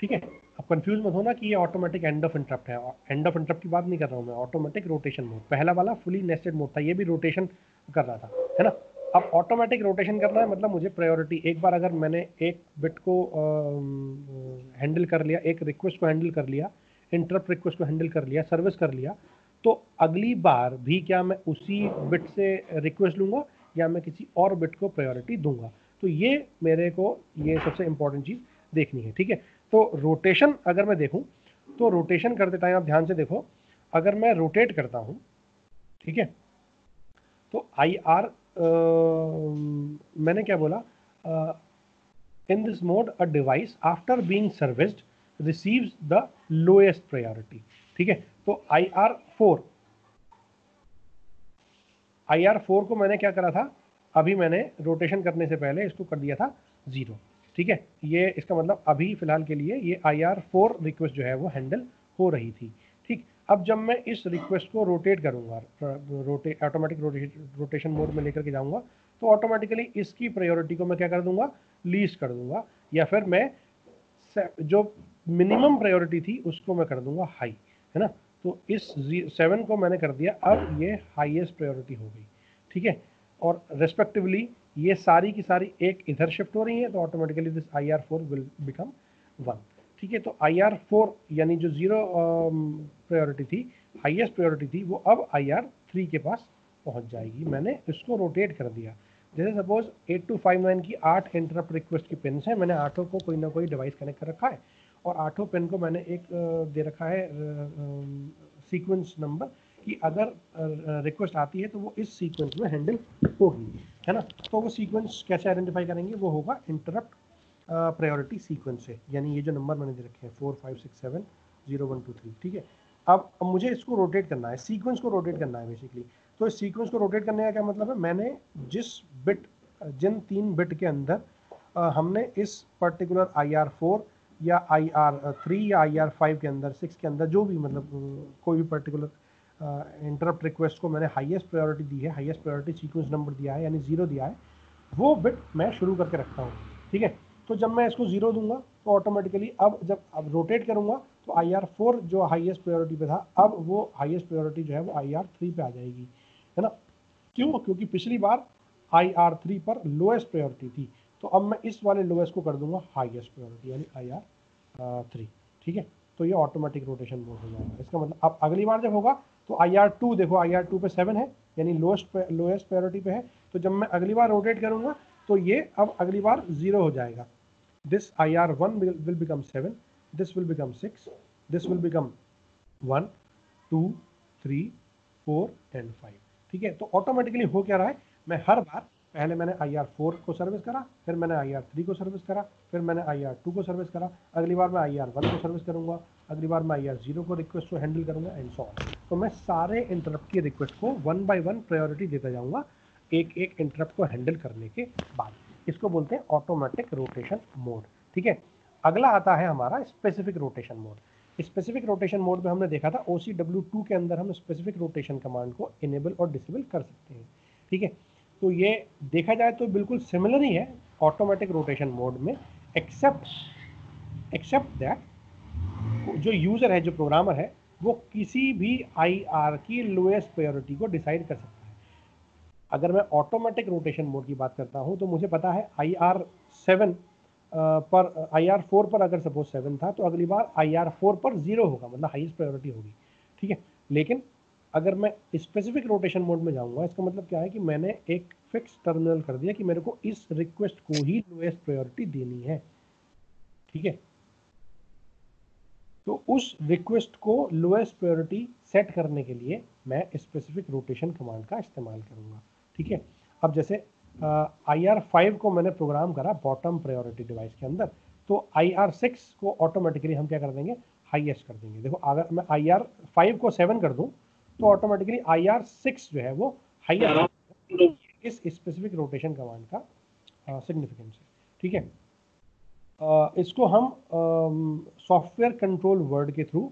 ठीक है, अब कंफ्यूज मत होना कि ये ऑटोमेटिक एंड ऑफ इंटरप्ट है, एंड ऑफ इंटरप्ट की बात नहीं कर रहा हूँ मैं, ऑटोमेटिक रोटेशन मोड। पहला वाला फुली नेस्टेड मोड था, ये भी रोटेशन कर रहा था, है ना। अब ऑटोमेटिक रोटेशन करना है मतलब मुझे प्रायोरिटी, एक बार अगर मैंने एक बिट को हैंडल कर लिया, एक रिक्वेस्ट को हैंडल कर लिया, इंटरप्ट रिक्वेस्ट को हैंडल कर लिया, सर्विस कर लिया, तो अगली बार भी क्या मैं उसी बिट से रिक्वेस्ट लूँगा या मैं किसी और बिट को प्रायोरिटी दूंगा। तो ये मेरे को, ये सबसे इंपॉर्टेंट चीज़ देखनी है। ठीक है, तो रोटेशन अगर मैं देखूं, तो रोटेशन करते टाइम आप ध्यान से देखो, अगर मैं रोटेट करता हूं, ठीक है, तो IR मैंने क्या बोला, in this mode a device after being serviced receives the lowest priority. ठीक है, तो IR4 को मैंने क्या करा था, अभी मैंने रोटेशन करने से पहले इसको कर दिया था 0। ठीक है, ये इसका मतलब अभी फिलहाल के लिए ये IR4 रिक्वेस्ट जो है वो हैंडल हो रही थी। ठीक, अब जब मैं इस रिक्वेस्ट को रोटेट करूंगा, ऑटोमेटिक रोटेशन मोड में लेकर के जाऊंगा, तो ऑटोमेटिकली इसकी प्रायोरिटी को मैं क्या कर दूंगा, लीस्ट कर दूंगा, या फिर मैं जो मिनिमम प्रायोरिटी थी उसको मैं कर दूंगा हाई, है ना। तो इस 7 को मैंने कर दिया, अब ये हाईएस्ट प्रायोरिटी हो गई। ठीक है, और रेस्पेक्टिवली ये सारी की सारी एक इधर शिफ्ट हो रही है, तो automatically this IR4 will become 1। ठीक है, तो IR4 यानी जो 0 प्रायोरिटी थी, हाईएस्ट प्रायोरिटी थी, वो अब IR3 के पास पहुंच जाएगी। मैंने इसको रोटेट कर दिया। जैसे सपोज 8259 की 8 इंटरप्ट रिक्वेस्ट की पिन है, मैंने 8 को कोई ना कोई डिवाइस कनेक्ट कर रखा है, और 8 पिन को मैंने एक दे रखा है सीक्वेंस नंबर कि अगर रिक्वेस्ट आती है तो वो इस सीक्वेंस में हैंडल होगी, है ना। तो वो सीक्वेंस कैसे आइडेंटिफाई करेंगे, वो होगा इंटरप्ट प्रायोरिटी सीक्वेंस से, यानी ये जो नंबर मैंने दे रखे हैं 4 5 6 7 0 1 2 3। ठीक है, अब मुझे इसको रोटेट करना है, सीक्वेंस को रोटेट करना है बेसिकली। तो इस सीक्वेंस को रोटेट करने का क्या मतलब है, मैंने जिस बिट, जिन 3 बिट के अंदर हमने इस पर्टिकुलर IR4 या IR3 या IR5 के अंदर, 6 के अंदर, जो भी मतलब कोई भी पर्टिकुलर इंटरप्ट रिक्वेस्ट को मैंने हाईएस्ट प्रायोरिटी दी है, हाईएस्ट प्रायोरिटी सीक्वेंस नंबर दिया है यानी 0 दिया है, वो बिट मैं शुरू करके रखता हूँ। ठीक है, तो जब मैं इसको 0 दूंगा तो ऑटोमेटिकली अब रोटेट करूंगा तो IR4 जो हाईएस्ट प्रायोरिटी पे था, अब वो हाईएस्ट प्रायोरिटी जो है वो IR3 पे आ जाएगी, है ना। क्यों, क्योंकि पिछली बार IR3 पर लोएस्ट प्रायोरिटी थी, तो अब मैं इस वाले लोएस्ट को कर दूंगा हाईएस्ट प्रायोरिटी यानी IR4। 3, ठीक है। तो ये ऑटोमेटिक रोटेशन मोड हो जाएगा। इसका मतलब अब अगली बार जब होगा तो IR2 देखो, IR2 पे 7 है, यानी लोएस्ट प्रायोरिटी पे है। तो जब मैं अगली बार रोटेट करूंगा तो ये अब अगली बार 0 हो जाएगा। This IR1 will become 7, this will become 6, this will become 1, 2, 3, 4 and 5, ठीक है। तो ऑटोमेटिकली हो क्या रहा है, मैं हर बार पहले मैंने IR4 को सर्विस करा, फिर मैंने IR3 को सर्विस करा, फिर मैंने IR2 को सर्विस करा, अगली बार मैं IR1 को सर्विस करूंगा, अगली बार मैं IR0 को रिक्वेस्ट को हैंडल करूंगा एंड सो ऑन। तो मैं सारे इंटरप्ट की रिक्वेस्ट को 1 by 1 प्रायोरिटी देता जाऊंगा एक एक इंटरप्ट को हैंडल करने के बाद। इसको बोलते हैं ऑटोमेटिक रोटेशन मोड, ठीक है। अगला आता है हमारा specific rotation mode. Specific rotation mode में हमने देखा था OCW2 के अंदर हम स्पेसिफिक रोटेशन कमांड को इनेबल और डिसेबल कर सकते हैं, ठीक है। तो ये देखा जाए तो बिल्कुल सिमिलर ही है ऑटोमेटिक रोटेशन मोड में, एक्सेप्ट दैट जो यूजर है, जो प्रोग्रामर है, वो किसी भी IR की लोएस्ट प्रायोरिटी को डिसाइड कर सकता है। अगर मैं ऑटोमेटिक रोटेशन मोड की बात करता हूं तो मुझे पता है IR7 पर IR4 पर अगर सपोज 7 था तो अगली बार IR4 पर 0 होगा, मतलब हाईएस्ट प्रायोरिटी होगी, ठीक है। लेकिन अगर मैं स्पेसिफिक रोटेशन मोड में जाऊंगा, इसका मतलब क्या है कि मैंने एक फिक्स टर्मिनल कर दिया कि मेरे को इस रिक्वेस्ट को ही लोएस्ट प्रायोरिटी देनी है, ठीक है। तो उस रिक्वेस्ट को लोएस्ट प्रायोरिटी सेट करने के लिए मैं स्पेसिफिक रोटेशन कमांड का इस्तेमाल करूंगा, ठीक है। अब जैसे IR5 को मैंने प्रोग्राम करा बॉटम प्रायोरिटी डिवाइस के अंदर, तो IR6 को ऑटोमेटिकली हम क्या कर देंगे, हाईएस्ट कर देंगे। देखो अगर मैं IR5 को 7 कर दूं तो ऑटोमेटिकली IR6 जो है वो हाईएस्ट, इस स्पेसिफिक रोटेशन कमांड का सिग्निफिकेंस है, ठीक है। इसको हम सॉफ्टवेयर कंट्रोल वर्ड के थ्रू,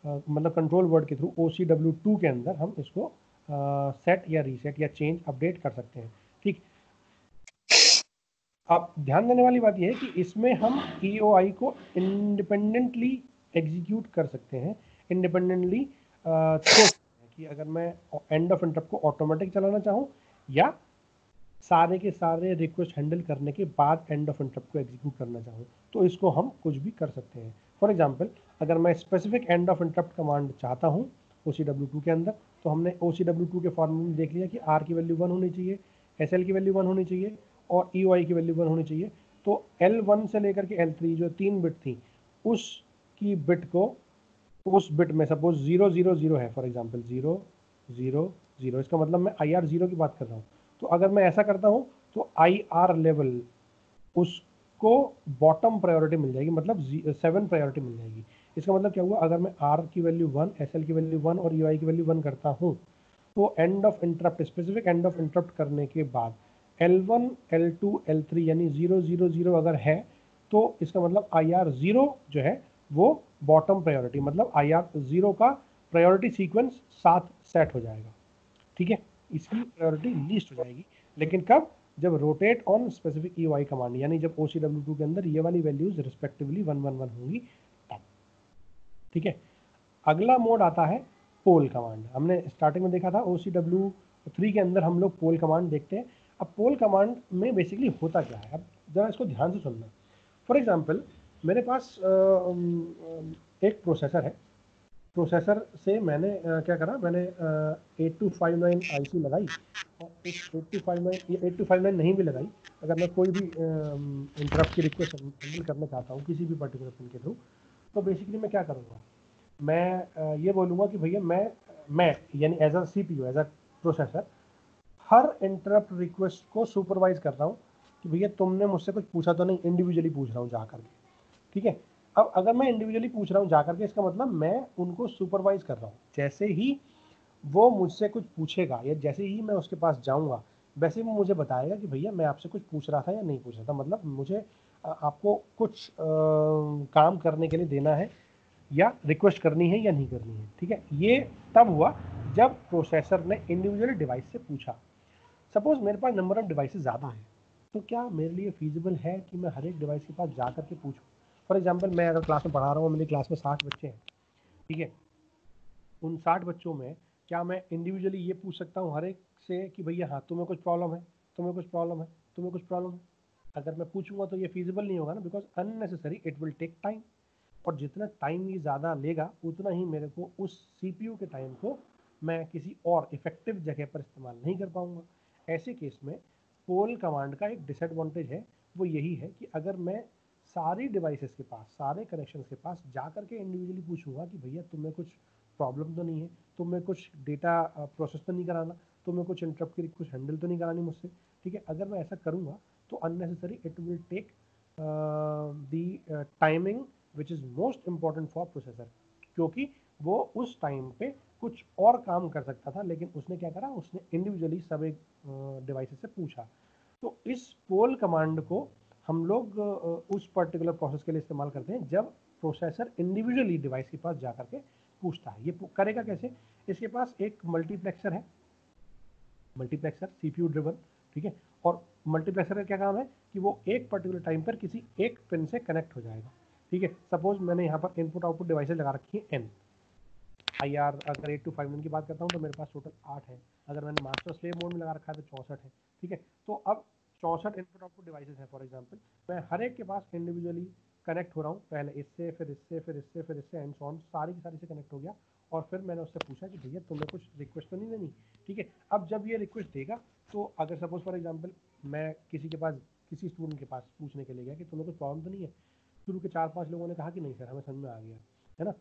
मतलब कंट्रोल वर्ड के थ्रू OCW2 के अंदर हम इसको सेट या रीसेट या चेंज अपडेट कर सकते हैं, ठीक। अब ध्यान देने वाली बात यह है कि इसमें हम EOI को इंडिपेंडेंटली एग्जीक्यूट कर सकते हैं, इंडिपेंडेंटली कि अगर मैं एंड ऑफ इंटरप्ट को ऑटोमेटिक चलाना चाहूँ या सारे के सारे रिक्वेस्ट हैंडल करने के बाद एंड ऑफ इंटरप्ट को एग्जीक्यूट करना चाहूँ, तो इसको हम कुछ भी कर सकते हैं। फॉर एग्जांपल अगर मैं specific end of interrupt command चाहता हूँ OCW2 के अंदर, तो हमने OCW2 के फॉर्मूले में देख लिया कि R की वैल्यू 1 होनी चाहिए, SL की वैल्यू 1 होनी चाहिए और EOI की वैल्यू 1 होनी चाहिए। तो L1 से लेकर के L3 जो 3 बिट थी, उसकी बिट को उस बिट में सपोज 000 है, फॉर एग्जांपल 000, इसका मतलब मैं IR0 की बात कर रहा हूँ। तो अगर मैं ऐसा करता हूँ तो IR लेवल उसको बॉटम प्रायोरिटी मिल जाएगी, मतलब 7 प्रायोरिटी मिल जाएगी। इसका मतलब क्या हुआ, अगर मैं R की वैल्यू 1, SL की वैल्यू 1 और EOI की वैल्यू 1 करता हूँ तो and of interrupt, specific end of interrupt करने के बाद L1, L2, L3 यानी 000 अगर है तो इसका मतलब IR0 जो है वो बॉटम प्रायोरिटी, मतलब IR0 का प्रायोरिटी सीक्वेंस 7 सेट हो जाएगा, ठीक है। इसकी प्रायोरिटी लीस्ट हो जाएगी। लेकिन कब, जब rotate on specific EOI command, यानी जब OCW2 के अंदर ये वाली वैल्यूज रिस्पेक्टिवली 111 होंगी तब, ठीक है। अगला मोड आता है पोल कमांड। हमने स्टार्टिंग में देखा था OCW3 के अंदर हम लोग पोल कमांड देखते हैं। अब पोल कमांड में बेसिकली होता क्या है, अब जरा इसको ध्यान से सुनना। फॉर एग्जाम्पल मेरे पास एक प्रोसेसर है, प्रोसेसर से मैंने क्या करा, मैंने 8259 IC लगाई और इस 8259 नहीं भी लगाई, अगर मैं कोई भी इंटरप्ट की रिक्वेस्ट हैंडल करना चाहता हूँ किसी भी पर्टिकुलर पिन के थ्रू, तो बेसिकली मैं क्या करूँगा, मैं ये बोलूँगा कि भैया मैं यानी as a CPU, as a processor, हर इंटरप्ट रिक्वेस्ट को सुपरवाइज कर रहा हूँ कि भैया तुमने मुझसे कुछ पूछा तो नहीं, इंडिविजुअली पूछ रहा हूँ जा करके, ठीक है। अब अगर मैं इंडिविजुअली पूछ रहा हूँ जाकर के, इसका मतलब मैं उनको सुपरवाइज कर रहा हूँ। जैसे ही वो मुझसे कुछ पूछेगा या जैसे ही मैं उसके पास जाऊँगा, वैसे ही वो मुझे बताएगा कि भैया मैं आपसे कुछ पूछ रहा था या नहीं पूछ रहा था, मतलब मुझे आपको कुछ काम करने के लिए देना है या रिक्वेस्ट करनी है या नहीं करनी है, ठीक है। ये तब हुआ जब प्रोसेसर ने इंडिविजुअल डिवाइस से पूछा। सपोज मेरे पास नंबर ऑफ डिवाइसेस ज़्यादा है, तो क्या मेरे लिए फीजिबल है कि मैं हर एक डिवाइस के पास जा करके पूछूं। फॉर एग्जांपल मैं अगर क्लास में पढ़ा रहा हूँ, मेरी क्लास में 60 बच्चे हैं, ठीक है। उन 60 बच्चों में क्या मैं इंडिविजुअली ये पूछ सकता हूँ हर एक से कि भैया हाँ तुम्हें कुछ प्रॉब्लम है, तुम्हें कुछ प्रॉब्लम है, तुम्हें कुछ प्रॉब्लम है। अगर मैं पूछूंगा तो ये फीजिबल नहीं होगा ना, because unnecessary, it will take time. और जितना टाइम ये ज़्यादा लेगा उतना ही मेरे को उस सीपीयू के टाइम को मैं किसी और इफेक्टिव जगह पर इस्तेमाल नहीं कर पाऊंगा। ऐसे केस में पोल कमांड का एक डिसएडवांटेज है, वो यही है कि अगर मैं सारी डिवाइसेस के पास, सारे कनेक्शन के पास जा करके इंडिविजुअली पूछूंगा कि भैया तुम्हें कुछ प्रॉब्लम तो नहीं है, तुम्हें कुछ डेटा प्रोसेस तो नहीं कराना, तुम्हें कुछ इंटरप्ट की रिक्वेस्ट हैंडल तो नहीं करानी मुझसे, ठीक है, अगर मैं ऐसा करूँगा तो unnecessary it will take the timing which is most important for processor, क्योंकि वो उस टाइम पे कुछ और काम कर सकता था, लेकिन उसने क्या करा, उसने इंडिविजुअली सब एक डिवाइसेस से पूछा। तो इस पोल कमांड को हम लोग उस पर्टिकुलर प्रोसेस के लिए इस्तेमाल करते हैं जब प्रोसेसर इंडिविजुअली डिवाइस के पास जा करके पूछता है। ये करेगा कैसे, इसके पास एक मल्टीप्लेक्सर है, मल्टीप्लेक्सर सीपीयू ड्रिवन, ठीक है, और मल्टीप्लेक्सर का क्या काम है कि वो एक पर्टिकुलर टाइम पर किसी एक पिन से कनेक्ट हो जाएगा, ठीक है। सपोज मैंने यहाँ पर इनपुट आउटपुट डिवाइसेज लगा रखी है n, IR अगर 8251 की बात करता हूँ तो मेरे पास टोटल 8 है, अगर मैंने मास्टर स्लेव मोड में लगा रखा है तो 64 है, ठीक है। तो अब 64 इनपुट आउटपुट डिवाइसेज हैं फॉर एग्जांपल, मैं हर एक के पास इंडिविजुअली कनेक्ट हो रहा हूँ, पहले इससे फिर इससे फिर इससे फिर इससे एंड सो ऑन, सारी की सारी से कनेक्ट हो गया, और फिर मैंने उससे पूछा कि भैया तुम्हें कुछ रिक्वेस्ट तो नहीं देनी, ठीक है। अब जब ये रिक्वेस्ट देगा तो अगर सपोज फॉर एग्जाम्पल मैं किसी के पास, किसी स्टूडेंट के पास पूछने के लिए गया कि तुम्हें कुछ प्रॉब्लम तो नहीं है, शुरू के 4-5 लोगों ने कहा कि नहीं सर हमें समझ में आ गया, है ना।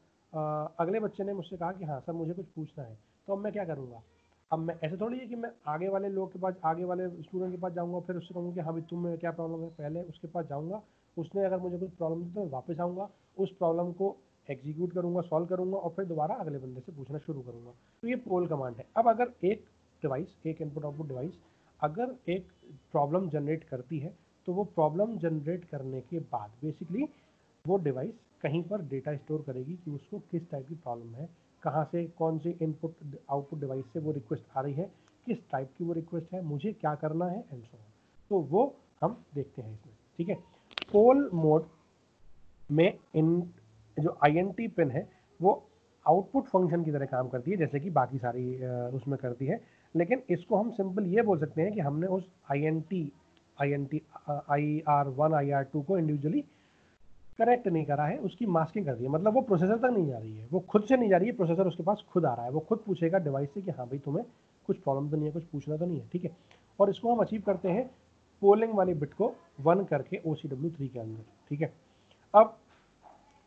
अगले बच्चे ने मुझसे कहा कि हाँ सर मुझे कुछ पूछना है, तो अब मैं क्या करूँगा, अब मैं ऐसे थोड़ी है कि मैं आगे वाले लोग के पास, आगे वाले स्टूडेंट के पास जाऊँगा, फिर उससे कहूँगा कि हाँ भाई तुम्हें क्या प्रॉब्लम है, पहले उसके पास जाऊँगा, उसने अगर मुझे कुछ प्रॉब्लम दी तो मैं वापस आऊँगा, उस प्रॉब्लम को एग्जीक्यूट करूँगा, सॉल्व करूँगा, और फिर दोबारा अगले बंदे से पूछना शुरू करूँगा। तो ये पोल कमांड है। अब अगर एक डिवाइस, एक इनपुट आउटपुट डिवाइस अगर एक प्रॉब्लम जनरेट करती है, तो वो प्रॉब्लम जनरेट करने के बाद बेसिकली वो डिवाइस कहीं पर डेटा स्टोर करेगी कि उसको किस टाइप की प्रॉब्लम है, कहाँ से, कौन से इनपुट आउटपुट डिवाइस से वो रिक्वेस्ट आ रही है, किस टाइप की वो रिक्वेस्ट है, मुझे क्या करना है एंड सो ऑन। तो वो हम देखते हैं इसमें, ठीक है। पोल मोड में इन जो INT पिन है वो आउटपुट फंक्शन की तरह काम करती है, जैसे कि बाकी सारी उसमें करती है, लेकिन इसको हम सिंपल ये बोल सकते हैं कि हमने उस INT IR1 IR2 को इंडिविजुअली करेक्ट नहीं करा है, उसकी मास्किंग कर दी है, मतलब वो प्रोसेसर तक नहीं जा रही है, वो खुद से नहीं जा रही है, प्रोसेसर उसके पास खुद आ रहा है, वो खुद पूछेगा डिवाइस से कि हाँ भाई तुम्हें कुछ प्रॉब्लम तो नहीं है, कुछ पूछना तो नहीं है, ठीक है। और इसको हम अचीव करते हैं पोलिंग वाली बिट को 1 करके OCW3 के अंदर, ठीक है। अब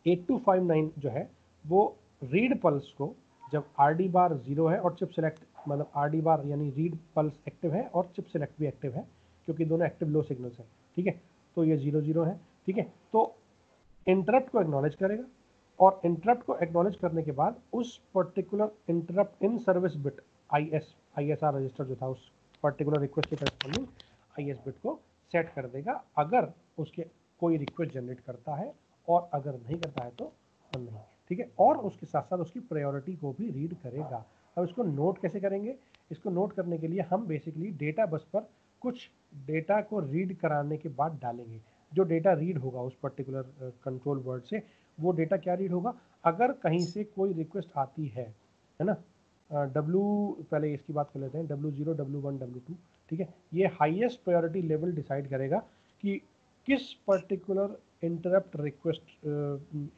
8259 जो है वो रीड पल्स को, जब RD बार 0 है और चिप सेलेक्ट, मतलब RD बार यानी रीड पल्स एक्टिव है और चिप सेलेक्ट भी एक्टिव है, क्योंकि दोनों एक्टिव लो सिग्नल्स हैं, ठीक है, तो ये 0 है, ठीक है। तो इंटरप्ट को एक्नॉलेज करेगा, और इंटरप्ट को एक्नॉलेज करने के बाद उस particular interrupt in service bit ISR register जो था उस पर्टिकुलर रिक्वेस्ट के करस्पॉन्डिंग IS बिट को सेट कर देगा, अगर उसके कोई रिक्वेस्ट जनरेट करता है, और अगर नहीं करता है तो नहीं, ठीक है। और उसके साथ साथ उसकी प्रायोरिटी को भी रीड करेगा। अब इसको नोट कैसे करेंगे, इसको नोट करने के लिए हम बेसिकली डेटा बस पर कुछ डेटा को रीड कराने के बाद डालेंगे। जो डेटा रीड होगा उस पर्टिकुलर कंट्रोल वर्ड से, वो डेटा क्या रीड होगा, अगर कहीं से कोई रिक्वेस्ट आती है ना, W, पहले इसकी बात कर लेते हैं, W0 W1 W2, ठीक है, ये हाईएस्ट प्रायोरिटी लेवल डिसाइड करेगा कि किस particular interrupt request,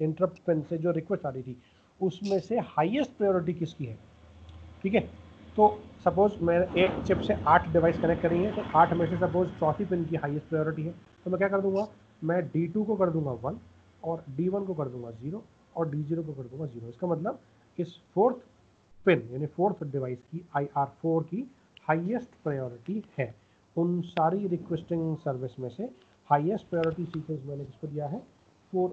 interrupt pin से जो रिक्वेस्ट आ रही थी उसमें से हाईएस्ट प्रायोरिटी किसकी है, ठीक है। तो सपोज मैं एक चिप से 8 डिवाइस कनेक्ट करी है, तो 8 में से सपोज चौथी पिन की हाईएस्ट प्रायोरिटी है, तो मैं क्या कर दूंगा, मैं D2 को कर दूंगा 1, और D1 को कर दूंगा 0, और D0 को कर दूंगा 0। इसका मतलब इस फोर्थ पिन यानी फोर्थ डिवाइस की IR4 की हाईएस्ट प्रायोरिटी है। उन सारी रिक्वेस्टिंग सर्विस में से हाईएस्ट प्रायोरिटी सीक्वेंस मैंने किसको दिया है, 4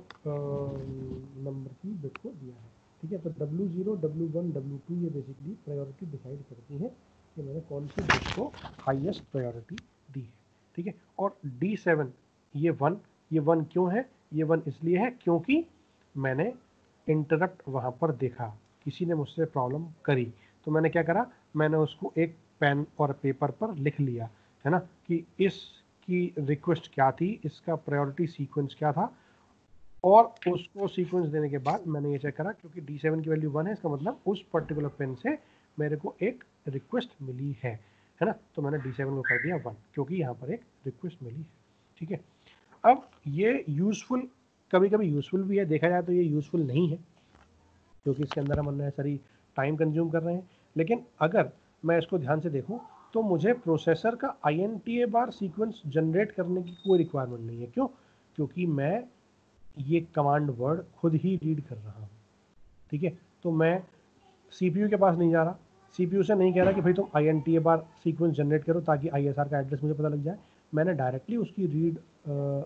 नंबर की बिट को दिया है, ठीक है। तो W0 W1 W2 ये बेसिकली प्रायोरिटी डिसाइड करती है कि मैंने कौन सी बिट को हाईएस्ट प्रायोरिटी दी है, ठीक है। और D7 ये 1, ये 1 क्यों है, ये 1 इसलिए है क्योंकि मैंने इंटरप्ट वहाँ पर देखा, किसी ने मुझसे प्रॉब्लम करी, तो मैंने क्या करा, मैंने उसको एक पेन और पेपर पर लिख लिया, है ना, कि इसकी रिक्वेस्ट क्या थी, इसका प्रायोरिटी सीक्वेंस क्या था, और उसको सीक्वेंस देने के बाद मैंने ये चेक करा, क्योंकि D7 की वैल्यू 1 है, इसका मतलब उस पर्टिकुलर पेन से मेरे को एक रिक्वेस्ट मिली है ना, तो मैंने D7 को कर दिया 1, क्योंकि यहाँ पर एक रिक्वेस्ट मिली है, ठीक है। अब ये यूजफुल कभी कभी यूज़फुल भी है, देखा जाए तो ये यूज़फुल नहीं है क्योंकि इसके अंदर हम अननेसेसरी टाइम कंज्यूम कर रहे हैं। लेकिन अगर मैं इसको ध्यान से देखूं तो मुझे प्रोसेसर का INTA बार सीक्वेंस जनरेट करने की कोई रिक्वायरमेंट नहीं है। क्यों? क्योंकि मैं ये कमांड वर्ड खुद ही रीड कर रहा हूँ। ठीक है, तो मैं CPU के पास नहीं जा रहा, CPU से नहीं कह रहा कि भाई तुम INTA बार सीक्वेंस जनरेट करो ताकि ISR का एड्रेस मुझे पता लग जाए। मैंने डायरेक्टली उसकी रीड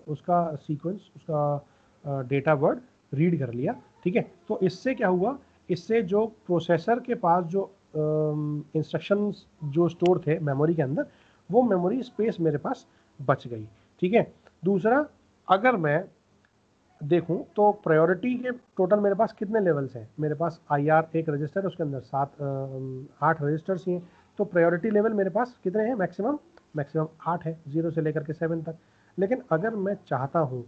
उसका सीक्वेंस, उसका डेटा वर्ड रीड कर लिया। ठीक है, तो इससे क्या हुआ, इससे जो प्रोसेसर के पास जो इंस्ट्रक्शंस जो स्टोर थे मेमोरी के अंदर, वो मेमोरी स्पेस मेरे पास बच गई। ठीक है, दूसरा अगर मैं देखूं तो प्रायोरिटी के टोटल मेरे पास कितने लेवल्स हैं, मेरे पास IR एक रजिस्टर है, उसके अंदर 8 रजिस्टर्स ही हैं। तो प्रायोरिटी लेवल मेरे पास कितने हैं? मैक्सिमम 8 है, 0 से लेकर के 7 तक। लेकिन अगर मैं चाहता हूँ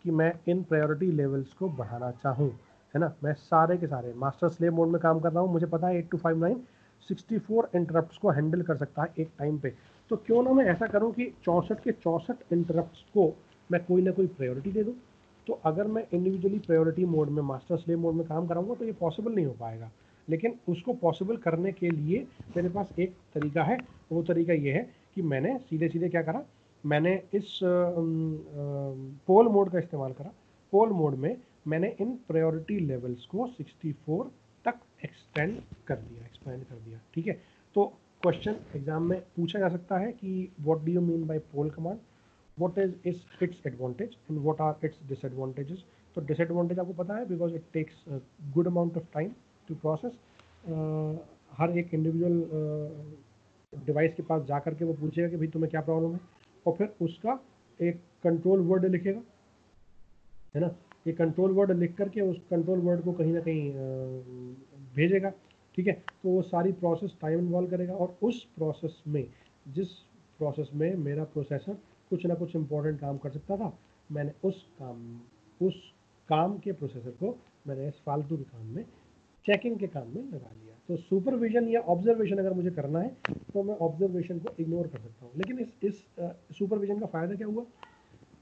कि मैं इन प्रायोरिटी लेवल्स को बढ़ाना चाहूँ, है ना, मैं सारे के सारे मास्टर स्लेव मोड में काम कर रहा हूँ, मुझे पता है 8259 64 इंटरप्ट्स को हैंडल कर सकता है एक टाइम पे। तो क्यों ना मैं ऐसा करूँ कि 64 के 64 इंटरप्ट्स को मैं कोई ना कोई प्रायोरिटी दे दूँ। तो अगर मैं इंडिविजुअली प्रायोरिटी मोड में, मास्टर स्लेव मोड में काम कराऊंगा तो ये पॉसिबल नहीं हो पाएगा। लेकिन उसको पॉसिबल करने के लिए मेरे पास एक तरीका है। वो तरीका ये है कि मैंने सीधे सीधे क्या करा, मैंने इस पोल मोड का इस्तेमाल करा। पोल मोड में मैंने इन प्रायोरिटी लेवल्स को 64 तक एक्सपेंड कर दिया। ठीक है, तो क्वेश्चन एग्जाम में पूछा जा सकता है कि what do you mean by poll command, what is its advantage and what are its disadvantages। तो disadvantage आपको पता है, because it takes a good amount of time to process। हर एक इंडिविजुअल डिवाइस के पास जा करके वो पूछेगा कि भाई तुम्हें क्या प्रॉब्लम है, और फिर उसका एक कंट्रोल वर्ड लिखेगा, है ना। ये कंट्रोल वर्ड लिख करके उस कंट्रोल वर्ड को कहीं ना कहीं भेजेगा। ठीक है, तो वो सारी प्रोसेस टाइम इन्वॉल्व करेगा, और उस प्रोसेस में, जिस प्रोसेस में मेरा प्रोसेसर कुछ ना कुछ इंपॉर्टेंट काम कर सकता था, मैंने उस काम के प्रोसेसर को मैंने इस फालतू के काम में, चेकिंग के काम में लगा लिया। तो सुपरविजन या ऑब्जर्वेशन अगर मुझे करना है तो मैं ऑब्जर्वेशन को इग्नोर कर सकता हूँ। लेकिन इस सुपरविजन का फ़ायदा क्या हुआ,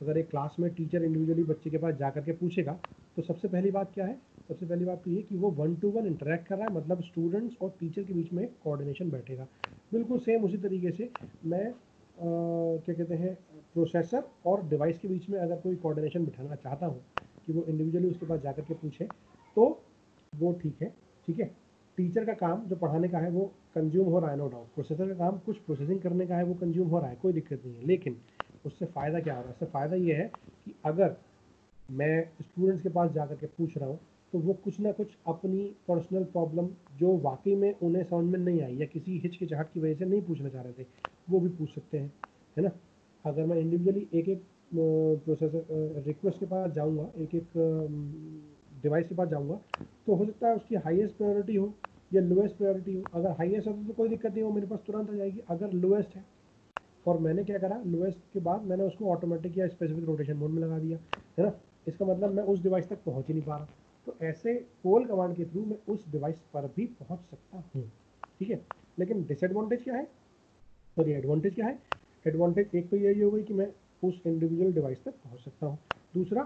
अगर एक क्लास में टीचर इंडिविजुअली बच्चे के पास जा करके पूछेगा तो सबसे पहली बात क्या है, सबसे पहली बात तो ये कि वो 1 to 1 इंटरेक्ट कर रहा है, मतलब स्टूडेंट्स और टीचर के बीच में एक कोऑर्डिनेशन बैठेगा। बिल्कुल सेम उसी तरीके से मैं क्या कहते हैं, प्रोसेसर और डिवाइस के बीच में अगर कोई कोऑर्डिनेशन बिठाना चाहता हूँ कि वो इंडिविजुअली उसके पास जा करके पूछे, तो वो ठीक है। ठीक है, टीचर का काम जो पढ़ाने का है वो कंज्यूम हो रहा है, नो डाउट। प्रोसेसर का काम कुछ प्रोसेसिंग करने का है, वो कंज्यूम हो रहा है, कोई दिक्कत नहीं है। लेकिन उससे फ़ायदा क्या हो रहा है, उससे फ़ायदा ये है कि अगर मैं स्टूडेंट्स के पास जा कर के पूछ रहा हूँ तो वो कुछ ना कुछ अपनी पर्सनल प्रॉब्लम जो वाकई में उन्हें समझ में नहीं आई या किसी हिचकिचाहट की वजह से नहीं पूछना चाह रहे थे, वो भी पूछ सकते हैं, है ना। अगर मैं इंडिविजुअली एक एक प्रोसेसर रिक्वेस्ट के पास जाऊँगा, एक एक डिवाइस के पास जाऊँगा, तो हो सकता है उसकी हाईएस्ट प्रायोरिटी हो या लोएस्ट प्रायोरिटी हो। अगर हाईएस्ट है तो कोई दिक्कत नहीं हो, मेरे पास तुरंत आ जाएगी। अगर लोएस्ट है और मैंने क्या करा, लोएस्ट के बाद मैंने उसको ऑटोमेटिक या स्पेसिफिक रोटेशन मोड में लगा दिया, है ना, इसका मतलब मैं उस डिवाइस तक पहुंच ही नहीं पा रहा। तो ऐसे पोल कमांड के थ्रू मैं उस डिवाइस पर भी पहुंच सकता हूँ। ठीक है, लेकिन डिसएडवांटेज क्या है, सॉरी एडवांटेज क्या है। एडवांटेज एक तो यही हो गई कि मैं उस इंडिविजुअल डिवाइस तक पहुंच सकता हूँ। दूसरा,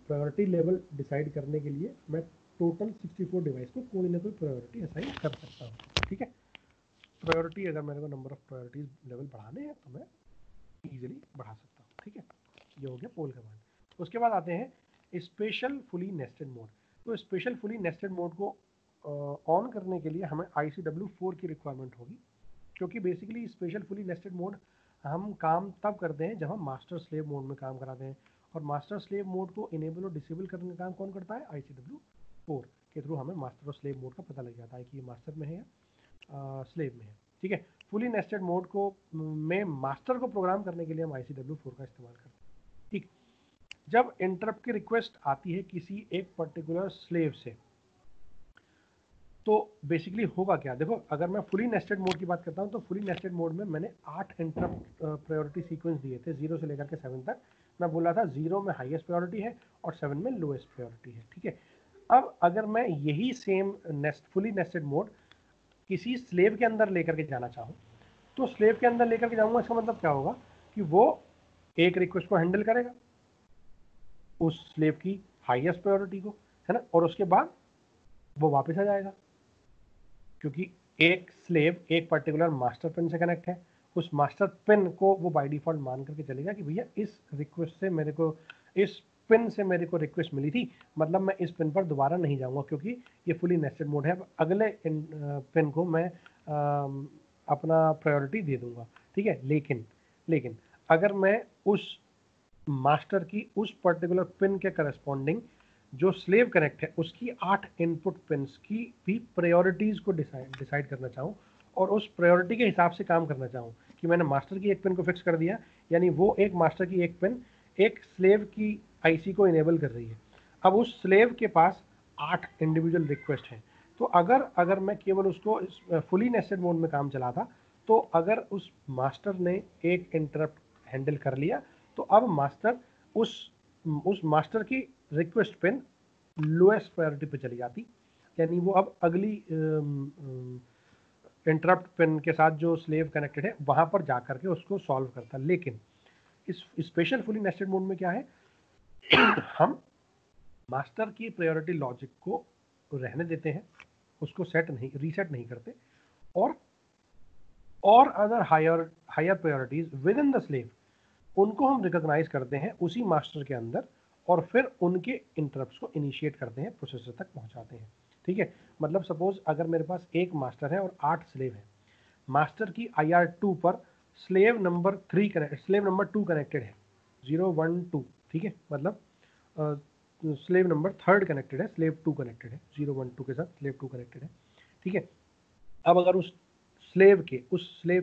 प्रायोरिटी लेवल डिसाइड करने के लिए मैं टोटल 64 डिवाइस को कोई ना कोई प्रायोरिटी असाइन कर सकता हूँ। ठीक है, प्रायोरिटी अगर मेरे को नंबर ऑफ प्रायोरिटीज लेवल बढ़ाने हैं तो मैं इजीली बढ़ा सकता हूँ। ठीक है, ये हो गया पोल कमांड। उसके बाद आते हैं स्पेशल फुली नेस्टेड मोड। तो स्पेशल फुली नेस्टेड मोड को ऑन करने के लिए हमें ICW4 की रिक्वायरमेंट होगी, क्योंकि basically special fully nested mode हम काम तब करते हैं जब हम मास्टर स्लेव मोड में काम कराते हैं, और मास्टर स्लेव मोड को इनेबल और डिसेबल करने का काम कौन करता है, ICW4 के थ्रू हमें मास्टर और स्लेव मोड का पता लग जाता है कि ये मास्टर में है या स्लेव में है। ठीक है, फुली नेस्टेड मोड को में मास्टर को प्रोग्राम करने के लिए हम ICW4 का इस्तेमाल करते हैं। ठीक, जब इंटरप्ट की रिक्वेस्ट आती है किसी एक पर्टिकुलर स्लेव से, तो बेसिकली होगा क्या, देखो अगर मैं फुली नेस्टेड मोड की बात करता हूँ तो फुली नेस्टेड मोड में मैंने 8 इंटरप्ट प्रायोरिटी सीक्वेंस दिए थे, 0 से लेकर के 7 तक। मैं बोला था 0 में हाईएस्ट प्रायोरिटी है और 7 में लोएस्ट प्रायोरिटी है। ठीक है, अब अगर मैं यही सेम फुली नेस्टेड मोड किसी स्लेव के अंदर लेकर के जाना चाहूँ, तो स्लेव के अंदर लेकर के जाऊँगा, इसका मतलब क्या होगा कि वो एक रिक्वेस्ट को हैंडल करेगा, उस स्लेव की हाईएस्ट प्रायोरिटी को, है ना, और उसके बाद वो वापस आ जाएगा, क्योंकि एक स्लेव एक पर्टिकुलर मास्टर पिन से कनेक्ट है। उस मास्टर पिन को वो बाय डिफॉल्ट मान करके चलेगा कि भैया इस रिक्वेस्ट से मेरे को, इस पिन से मेरे को रिक्वेस्ट मिली थी, मतलब मैं इस पिन पर दोबारा नहीं जाऊंगा क्योंकि ये फुली नेस्टेड मोड है। अब अगले पिन को मैं अपना प्रायोरिटी दे दूंगा, ठीक है। लेकिन लेकिन अगर मैं उस मास्टर की उस पर्टिकुलर पिन के करस्पॉन्डिंग जो स्लेव कनेक्ट है उसकी 8 इनपुट पिन्स की भी प्रायोरिटीज को डिसाइड करना चाहूँ और उस प्रायोरिटी के हिसाब से काम करना चाहूँ कि मैंने मास्टर की एक पिन को फिक्स कर दिया, यानी वो एक मास्टर की एक पिन एक स्लेव की आईसी को इनेबल कर रही है। अब उस स्लेव के पास 8 इंडिविजुअल रिक्वेस्ट हैं, तो अगर मैं केवल उसको फुली नेस्टेड मोड में काम चलाता, तो अगर उस मास्टर ने एक इंटरप्ट हैंडल कर लिया, तो अब मास्टर उस मास्टर की रिक्वेस्ट पिन लोएस्ट प्रायोरिटी पे चली जाती, यानी वो अब अगली इंटरप्ट पिन के साथ जो स्लेव कनेक्टेड है वहां पर जा करके उसको सॉल्व करता। लेकिन इस स्पेशल फुली नेस्टेड मोड में क्या है, हम मास्टर की प्रायोरिटी लॉजिक को रहने देते हैं, उसको रीसेट नहीं करते, और other higher priorities within the slave उनको हम रिकॉग्नाइज करते हैं उसी मास्टर के अंदर, और फिर उनके इंटरप्ट्स को इनिशिएट करते हैं, प्रोसेसर तक पहुंचाते हैं, ठीक है। मतलब सपोज अगर मेरे पास एक मास्टर है और 8 स्लेव है, मास्टर की IR2 पर स्लेव नंबर 2 कनेक्टेड है, 0 1 2, ठीक है। मतलब स्लेव नंबर 3 कनेक्टेड है, स्लेव 2 कनेक्टेड है, 0 1 2 के साथ स्लेव 2 कनेक्टेड है, ठीक है। अब अगर उस स्लेव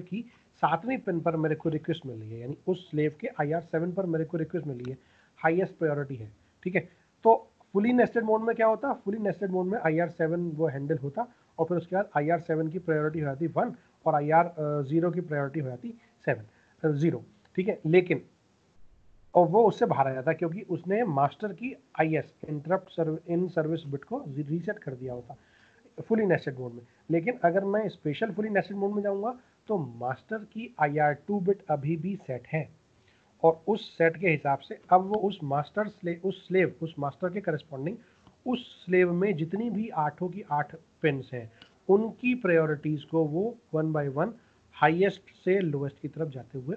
की 7वीं पिन पर मेरे को रिक्वेस्ट मिल रही है, यानी उस स्लेव के IR7 पर मेरे को रिक्वेस्ट मिली है, हाईएस्ट प्रायोरिटी है, ठीक है। तो फुली नेस्टेड मोड में क्या होता, फुली नेस्टेड मोड में IR7 वो हैंडल होता, और फिर उसके बाद IR7 की प्रायोरिटी हो जाती 1 और IR0 की प्रायोरिटी हो जाती 0, ठीक है। लेकिन और वो उससे बाहर आ जाता है क्योंकि उसने मास्टर की IS interrupt in service bit को रीसेट कर दिया होता फुली नेस्टेड मोड में। लेकिन अगर मैं स्पेशल फुली नेस्टेड मोड में जाऊंगा तो मास्टर की IR2 बिट अभी भी सेट है, और उस सेट के हिसाब से अब वो उस मास्टर के करस्पॉन्डिंग उस स्लेव में जितनी भी 8 की 8 पिन्स हैं उनकी प्रायोरिटीज को वो 1 बाय 1 हाईएस्ट से लोएस्ट की तरफ जाते हुए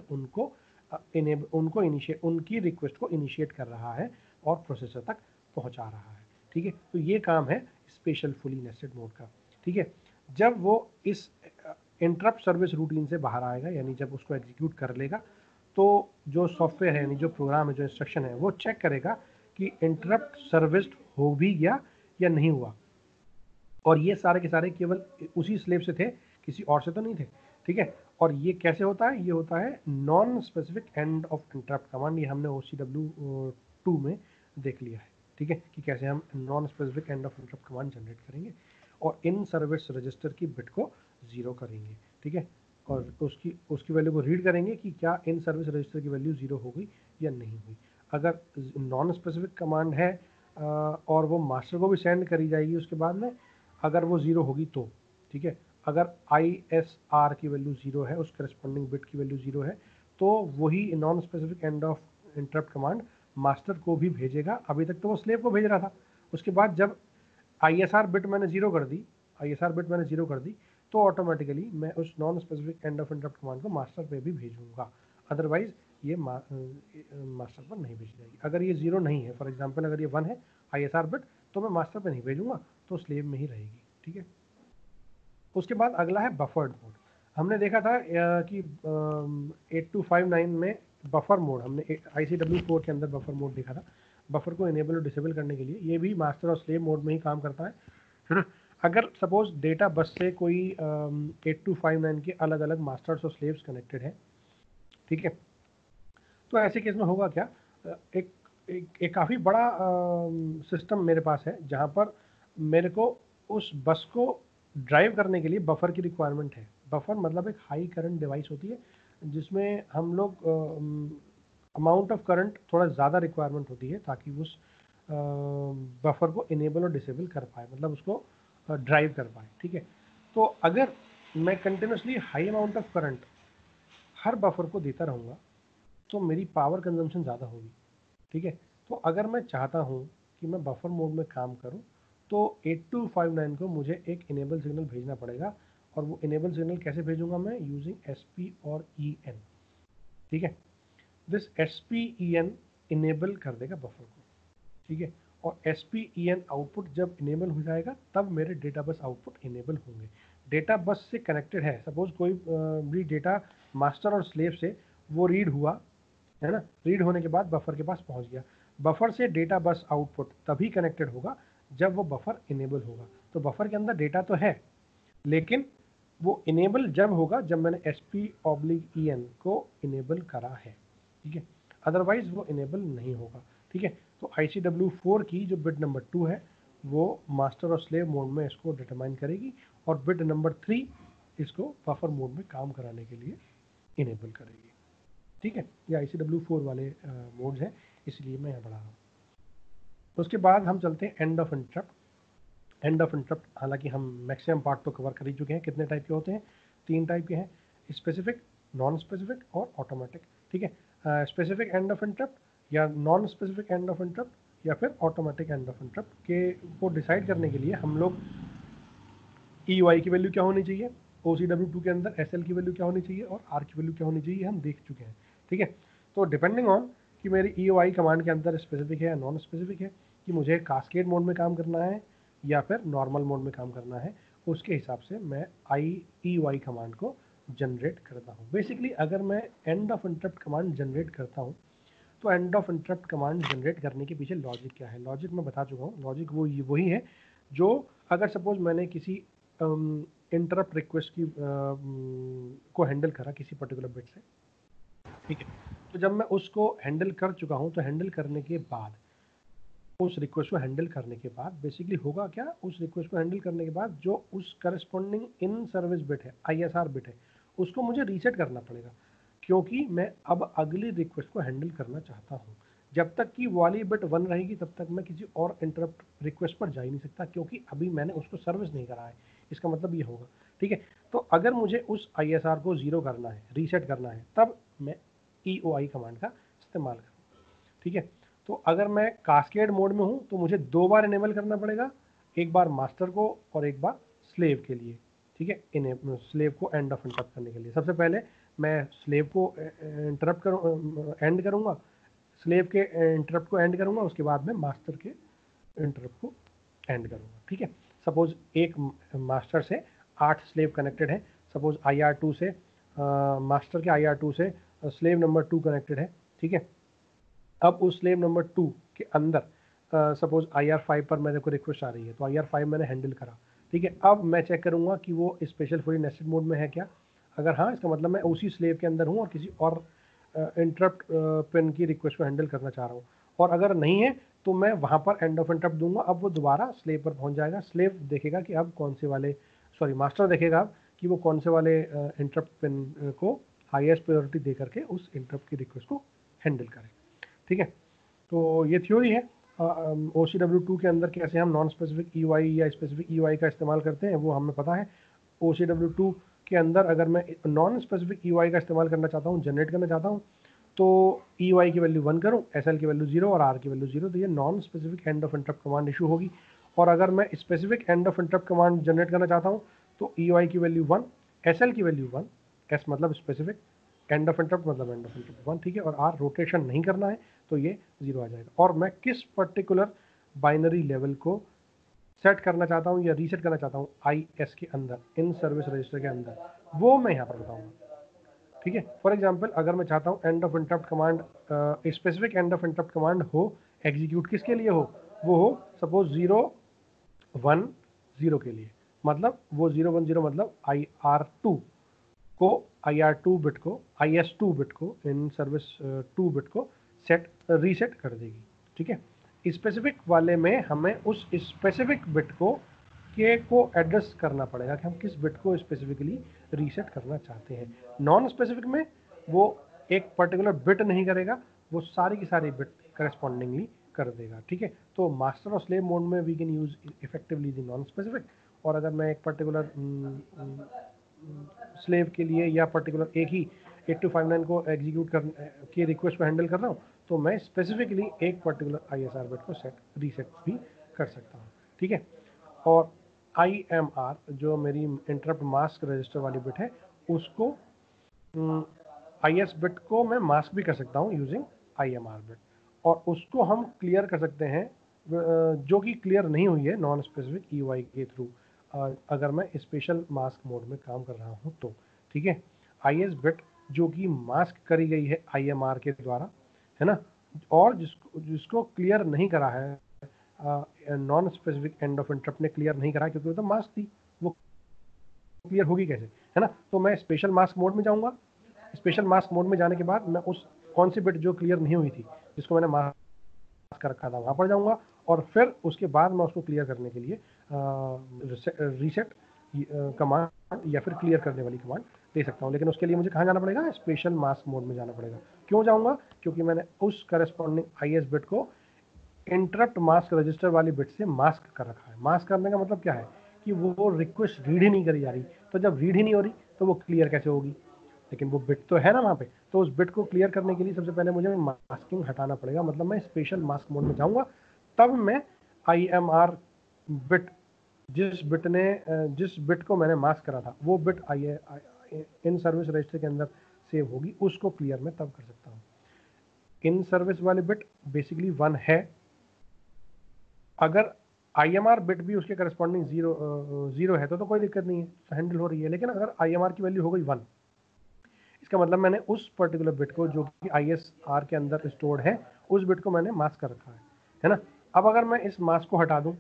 उनकी रिक्वेस्ट को इनिशिएट कर रहा है और प्रोसेसर तक पहुंचा रहा है, ठीक है। तो ये काम है स्पेशल फुली नेस्टेड मोड का, ठीक है। जब वो इस इंटरप्ट सर्विस रूटीन से बाहर आएगा, यानी जब उसको एग्जीक्यूट कर लेगा, तो जो सॉफ्टवेयर है, यानी जो प्रोग्राम है, जो इंस्ट्रक्शन है, वो चेक करेगा कि इंटरप्ट सर्विस्ड हो भी गया या नहीं हुआ। और ये सारे के सारे केवल उसी स्लेव से थे, किसी और से तो नहीं थे, ठीक है। और ये कैसे होता है, ये होता है non specific end of interrupt command. ये हमने OCW2 में देख लिया है, ठीक है, कि कैसे हम non specific end of interrupt command generate करेंगे और इन सर्विस रजिस्टर की बिट को 0 करेंगे, ठीक है। और उसकी वैल्यू को रीड करेंगे कि क्या इन सर्विस रजिस्टर की वैल्यू 0 हो गई या नहीं हुई। अगर नॉन स्पेसिफिक कमांड है और वो मास्टर को भी सेंड करी जाएगी उसके बाद में, अगर वो 0 होगी तो, ठीक है। अगर ISR की वैल्यू 0 है, उस करस्पॉन्डिंग बिट की वैल्यू 0 है, तो वही non specific end of interrupt command master को भी भेजेगा। अभी तक तो वो स्लेव को भेज रहा था, उसके बाद जब ISR बिट मैंने 0 कर दी, तो ऑटोमेटिकली मैं उस non specific end of interrupt command को मास्टर पे भी भेजूंगा। अदरवाइज ये मास्टर पर नहीं भेजी जाएगी। अगर ये 0 नहीं है, फॉर एग्जाम्पल अगर ये 1 है ISR बिट, तो मैं मास्टर पे नहीं भेजूंगा, तो स्लेव में ही रहेगी, ठीक है। उसके बाद अगला है बफर्ड मोड। हमने देखा था कि 8259 में बफर मोड, हमने ICW4 के अंदर बफर मोड देखा था। बफर को इनेबल और डिसेबल करने के लिए ये भी मास्टर और स्लेव मोड में ही काम करता है ना। अगर सपोज डेटा बस से कोई 8259 के अलग अलग मास्टर्स और स्लेव्स कनेक्टेड है, ठीक है, तो ऐसे केस में होगा क्या, एक काफ़ी बड़ा सिस्टम मेरे पास है जहाँ पर मेरे को उस बस को ड्राइव करने के लिए बफर की रिक्वायरमेंट है। बफर मतलब एक हाई करंट डिवाइस होती है जिसमें हम लोग अमाउंट ऑफ करंट थोड़ा ज़्यादा रिक्वायरमेंट होती है ताकि उस बफर को इनेबल और डिसेबल कर पाए, मतलब उसको ड्राइव कर पाए, ठीक है। तो अगर मैं continuously high amount of current her buffer को देता रहूँगा तो मेरी पावर कंजम्पशन ज़्यादा होगी, ठीक है। तो अगर मैं चाहता हूँ कि मैं बफर मोड में काम करूँ तो 8259 को मुझे एक इनेबल सिग्नल भेजना पड़ेगा, और वो इनेबल सिग्नल कैसे भेजूंगा मैं, यूजिंग SP और EN। ठीक है, दिस SP EN इनेबल कर देगा बफर को। ठीक है, और SP EN आउटपुट जब इनेबल हो जाएगा तब मेरे डेटा बस आउटपुट इनेबल होंगे। डेटा बस से कनेक्टेड है, सपोज कोई भी डेटा मास्टर और स्लेव से वो रीड हुआ है ना, रीड होने के बाद बफर के पास पहुंच गया, बफर से डेटा बस आउटपुट तभी कनेक्टेड होगा जब वो बफर इनेबल होगा। तो बफर के अंदर डेटा तो है, लेकिन वो इनेबल जब होगा जब मैंने SP/EN को इनेबल करा है। ठीक है, अदरवाइज वो इनेबल नहीं होगा। ठीक है, तो ICW4 की जो बिट नंबर 2 है वो मास्टर और स्लेव मोड में इसको डिटरमाइन करेगी, और बिट नंबर 3 इसको बफर मोड में काम कराने के लिए इनेबल करेगी। ठीक है, ये ICW4 वाले मोड्स हैं, इसलिए मैं यहाँ बढ़ा रहा हूँ। उसके बाद हम चलते हैं and of interrupt. And of interrupt हालांकि हम मैक्सिमम पार्ट तो कवर कर ही चुके हैं। कितने टाइप के होते हैं, 3 टाइप के हैं, स्पेसिफिक, नॉन स्पेसिफिक और ऑटोमेटिक। ठीक है, स्पेसिफिक एंड ऑफ इंटरप्ट या non specific end of interrupt या फिर ऑटोमेटिक एंड ऑफ इंटरप्ट के को डिसाइड करने के लिए हम लोग EUI की वैल्यू क्या होनी चाहिए, OCW2 के अंदर SL की वैल्यू क्या होनी चाहिए और R की वैल्यू क्या होनी चाहिए हम देख चुके हैं। ठीक है, तो डिपेंडिंग ऑन कि मेरी EUI कमांड के अंदर स्पेसिफिक है या नॉन स्पेसिफिक है, कि मुझे कास्केड मोड में काम करना है या फिर नॉर्मल मोड में काम करना है, उसके हिसाब से मैं EUI कमांड को जनरेट करता हूँ। बेसिकली अगर मैं and of interrupt command generate करता हूँ तो and of interrupt command generate करने के पीछे लॉजिक क्या है, लॉजिक मैं बता चुका हूँ। लॉजिक वही है जो, अगर सपोज मैंने किसी इंटरप्ट रिक्वेस्ट की को हैंडल करा किसी पर्टिकुलर बिट से। ठीक है, तो जब मैं उसको हैंडल कर चुका हूँ तो हैंडल करने के बाद, उस रिक्वेस्ट को हैंडल करने के बाद बेसिकली होगा क्या, उस रिक्वेस्ट को हैंडल करने के बाद जो उस करस्पॉन्डिंग इन सर्विस बिट है, ISR बिट है, उसको मुझे रीसेट करना पड़ेगा, क्योंकि मैं अब अगली रिक्वेस्ट को हैंडल करना चाहता हूँ। जब तक कि वाली बिट 1 रहेगी तब तक मैं किसी और इंटरप्ट रिक्वेस्ट पर जा ही नहीं सकता, क्योंकि अभी मैंने उसको सर्विस नहीं करा है। इसका मतलब ये होगा। ठीक है, तो अगर मुझे उस ISR को 0 करना है, रीसेट करना है, तब मैं EOI कमांड का इस्तेमाल करूँ। ठीक है, तो अगर मैं कास्केड मोड में हूँ तो मुझे 2 बार इनेबल करना पड़ेगा, एक बार मास्टर को और एक बार स्लेव के लिए। ठीक है, स्लेव को एंड ऑफ इंटरप्ट करने के लिए सबसे पहले मैं स्लेव को इंटरप्ट करूँ, एंड करूँगा, स्लेव के इंटरप्ट को एंड करूँगा, उसके बाद में मास्टर के इंटरप्ट को एंड करूँगा। ठीक है, सपोज एक मास्टर से 8 स्लेव कनेक्टेड है, सपोज IR2 से मास्टर के IR2 से स्लेव नंबर 2 कनेक्टेड है। ठीक है, अब उस स्लेव नंबर 2 के अंदर सपोज IR5 पर मेरे को रिक्वेस्ट आ रही है, तो IR5 मैंने हैंडल करा। ठीक है, अब मैं चेक करूँगा कि वो स्पेशल फुली नेस्टेड मोड में है क्या। अगर हाँ, इसका मतलब मैं उसी स्लेव के अंदर हूँ और किसी और इंटरप्ट पिन की रिक्वेस्ट को हैंडल करना चाह रहा हूँ, और अगर नहीं है तो मैं वहाँ पर एंड ऑफ इंटरप्ट दूंगा। अब वो दोबारा स्लेव पर पहुँच जाएगा, स्लेव देखेगा कि अब कौन से वाले, सॉरी मास्टर देखेगा कि वो कौन से वाले इंटरप्ट पिन को हाईएस्ट प्रायोरिटी दे करके उस इंटरप्ट की रिक्वेस्ट को हैंडल करें। ठीक है, तो ये थ्योरी है। OCW2 के अंदर कैसे हम नॉन स्पेसिफिक EUI या स्पेसिफिक EUI का इस्तेमाल करते हैं वो हमें पता है। OCW2 के अंदर अगर मैं नॉन स्पेसिफिक EUI का इस्तेमाल करना चाहता हूँ, जनरेट करना चाहता हूँ, तो EUI की वैल्यू 1 करूँ, SL की वैल्यू 0 और R की वैल्यू 0, तो ये non specific end of interrupt command issue होगी। और अगर मैं specific end of interrupt command generate करना चाहता हूँ तो EUI की वैल्यू 1, SL की वैल्यू 1, S मतलब स्पेसिफिक, एंड ऑफ इंटरप्ट मतलब एंड ऑफ इंटरप्ट 1। ठीक है, और R रोटेशन नहीं करना है तो ये 0 आ जाएगा। और मैं किस पर्टिकुलर बाइनरी लेवल को सेट करना चाहता हूँ या रीसेट करना चाहता हूँ IS के अंदर, इन सर्विस रजिस्टर के अंदर, वो मैं यहाँ पर बताऊँगा। ठीक है, फॉर एग्जांपल अगर मैं चाहता हूँ and of interrupt command, specific end of interrupt command हो एग्जीक्यूट किसके लिए हो, वो हो सपोज 010 के लिए, मतलब वो 010 मतलब IR2 को, IR2 बिट को, IS2 बिट को, इन सर्विस 2 बिट को रीसेट कर देगी। ठीक है, स्पेसिफिक वाले में हमें उस स्पेसिफिक बिट को एड्रेस करना पड़ेगा कि हम किस बिट को स्पेसिफिकली रीसेट करना चाहते हैं। नॉन स्पेसिफिक में वो एक पर्टिकुलर बिट नहीं करेगा, वो सारी की सारी बिट करस्पॉन्डिंगली कर देगा। ठीक है, तो मास्टर और स्लेव मोड में we can use effectively the non specific, और अगर मैं एक पर्टिकुलर स्लेव के लिए या पर्टिकुलर एक ही 8259 को एग्जीक्यूट कर की रिक्वेस्ट को हैंडल कर रहा हूँ तो मैं स्पेसिफिकली एक पर्टिकुलर ISR बिट को रीसेट भी कर सकता हूँ, ठीक है। और IMR जो मेरी इंटरप्ट मास्क रजिस्टर वाली बिट है, उसको IS बिट को मैं मास्क भी कर सकता हूँ यूजिंग IMR बिट, और उसको हम क्लियर कर सकते हैं जो कि क्लियर नहीं हुई है नॉन स्पेसिफिक EOI के थ्रू, अगर मैं स्पेशल मास्क मोड में काम कर रहा हूँ तो, ठीक है। IS बिट जो कि मास्क करी गई है IMR के द्वारा, है ना, और जिसको क्लियर नहीं करा है non specific end of interrupt ने क्लियर नहीं करा, क्योंकि वो तो मास्क थी, वो क्लियर होगी कैसे, है ना। तो मैं स्पेशल मास्क मोड में जाऊंगा, स्पेशल मास्क मोड में जाने के बाद मैं उस कौन सी बिट जो क्लियर नहीं हुई थी, जिसको मैंने मास्क कर रखा था, वहां पर जाऊंगा, और फिर उसके बाद मैं उसको क्लियर करने के लिए रीसेट कमांड या फिर क्लियर करने वाली कमांड दे सकता हूँ। लेकिन उसके लिए मुझे कहाँ जाना पड़ेगा, स्पेशल मास्क मोड में जाना पड़ेगा। क्यों जाऊंगा, क्योंकि मैंने उस करस्पॉन्डिंग IS बिट को इंटरप्ट मास्क रजिस्टर वाली बिट से मास्क कर रखा है। मास्क करने का मतलब क्या है कि वो रिक्वेस्ट रीड ही नहीं करी जा रही, तो जब रीड ही नहीं हो रही तो वो क्लियर कैसे होगी, लेकिन वो बिट तो है ना वहाँ पे। तो उस बिट को क्लियर करने के लिए सबसे पहले मुझे मास्किंग हटाना पड़ेगा, मतलब मैं स्पेशल मास्क मोड में जाऊंगा, तब मैं IMR बिट जिस बिट को मैंने मास्क करा था वो बिट इन सर्विस रजिस्टर के अंदर सेव होगी, उसको क्लियर मैं तब कर सकता हूँ। इन सर्विस वाली बिट बेसिकली 1 है, अगर IMR बिट भी उसके करस्पॉन्डिंग जीरो है तो कोई दिक्कत नहीं है, हैंडल हो रही है। लेकिन अगर IMR की वैल्यू हो गई 1, इसका मतलब मैंने उस पर्टिकुलर बिट को जो कि ISR के अंदर स्टोर्ड है, उस बिट को मैंने मास्क कर रखा है ना। अब अगर मैं इस मास्क को हटा दूं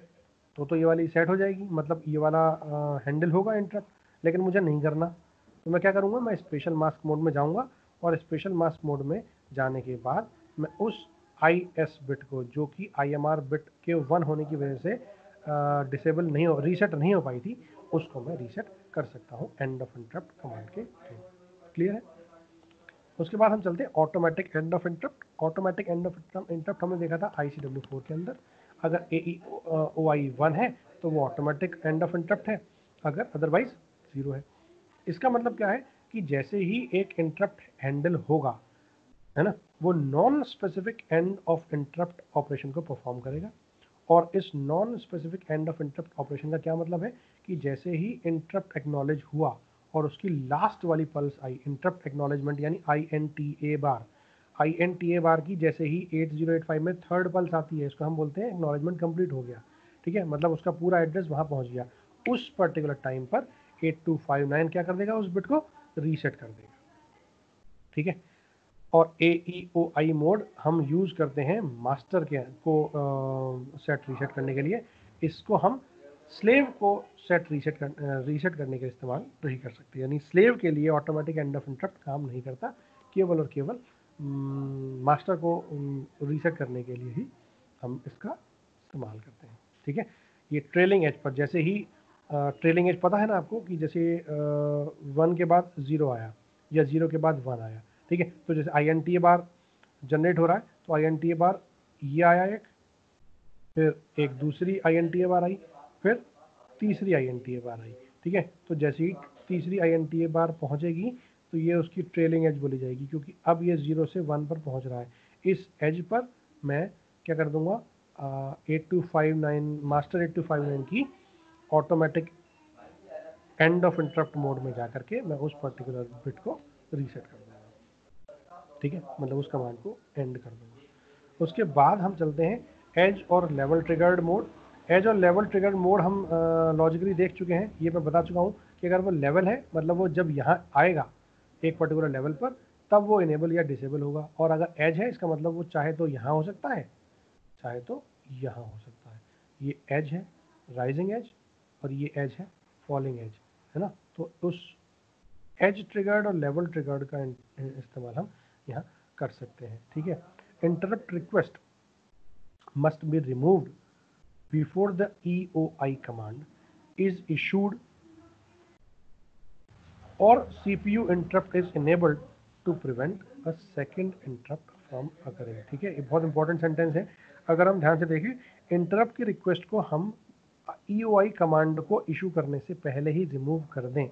तो ये वाली सेट हो जाएगी, मतलब ये वाला हैंडल होगा इंटरप्ट, लेकिन मुझे नहीं करना। तो मैं क्या करूँगा, मैं स्पेशल मास्क मोड में जाऊँगा, और स्पेशल मास्क मोड में जाने के बाद मैं उस IS बिट को, जो कि IMR बिट के 1 होने की वजह से डिसेबल नहीं हो, रीसेट नहीं हो पाई थी, उसको मैं रीसेट कर सकता हूँ एंड ऑफ इंटरप्ट कमांड के थ्रू। क्लियर है। उसके बाद हम चलते हैं automatic end of interrupt. Automatic end of interrupt हमने देखा था ICW4 के अंदर। अगर AEOI 1 है तो वो ऑटोमेटिक एंड ऑफ इंटरप्ट है, अगर अदरवाइज 0 है। इसका मतलब क्या है कि जैसे ही एक इंटरप्ट हैंडल होगा, है ना, वो non specific end of interrupt operation को परफॉर्म करेगा। और इस non specific end of interrupt operation का क्या मतलब है कि जैसे ही इंटरप्ट एक्नॉलेज हुआ और उसकी लास्ट वाली पल्स आई, इंटरप्ट एक्नॉलेजमेंट यानी INTA बार की जैसे ही 8085 में थर्ड पल्स आती है, इसको हम बोलते हैं एक्नॉलेजमेंट कंप्लीट हो गया, ठीक है, मतलब उसका पूरा एड्रेस वहां पहुंच गया। उस पर्टिकुलर टाइम पर 8259 क्या कर देगा, उस बिट को रीसेट कर देगा, ठीक है। और AEOI मोड हम यूज करते हैं मास्टर के को सेट रीसेट करने के लिए। इसको हम स्लेव को सेट रीसेट करने के इस्तेमाल नहीं कर सकते, यानी स्लेव के लिए ऑटोमेटिक एंड ऑफ इंटरप्ट काम नहीं करता, केवल और केवल मास्टर को रीसेट करने के लिए ही हम इसका इस्तेमाल करते हैं, ठीक है। ये ट्रेलिंग एज पर, जैसे ही ट्रेलिंग एज पता है ना आपको कि जैसे 1 के बाद 0 आया या 0 के बाद 1 आया, ठीक है, तो जैसे INTA बार जनरेट हो रहा है तो INTA बार ये आया एक, फिर एक दूसरी INTA बार आई, फिर तीसरी INTA बार आई, ठीक है। तो जैसे ही तीसरी INTA बार पहुंचेगी तो ये उसकी ट्रेलिंग एज बोली जाएगी, क्योंकि अब ये 0 से 1 पर पहुंच रहा है। इस एज पर मैं क्या कर दूंगा, 8259 मास्टर 8259 की automatic end of interrupt mode में जा करके मैं उस पर्टिकुलर बिट को रीसेट कर दूंगा, ठीक है, मतलब उस कमांड को एंड कर दूंगा। उसके बाद हम चलते हैं एज और लेवल ट्रिगर्ड मोड। एज और लेवल ट्रिगर्ड मोड हम लॉजिकली देख चुके हैं, ये मैं बता चुका हूँ कि अगर वो लेवल है मतलब वो जब यहाँ आएगा एक पर्टिकुलर लेवल पर तब वो इनेबल या डिसेबल होगा, और अगर एज है इसका मतलब वो चाहे तो यहाँ हो सकता है चाहे तो यहाँ हो सकता है। ये एज है राइजिंग एज और ये एज है फॉलिंग एज, है ना। तो उस एज ट्रिगर्ड और लेवल ट्रिगर्ड का इस्तेमाल हम यहाँ कर सकते हैं, ठीक है। Interrupt request must be removed before the EOI command is issued or CPU interrupt is enabled to prevent a second interrupt from occurring, ठीक है। ये बहुत इंपॉर्टेंट सेंटेंस है, अगर हम ध्यान से देखें इंटरप्ट की रिक्वेस्ट को हम EOI कमांड को इशू करने से पहले ही रिमूव कर दें,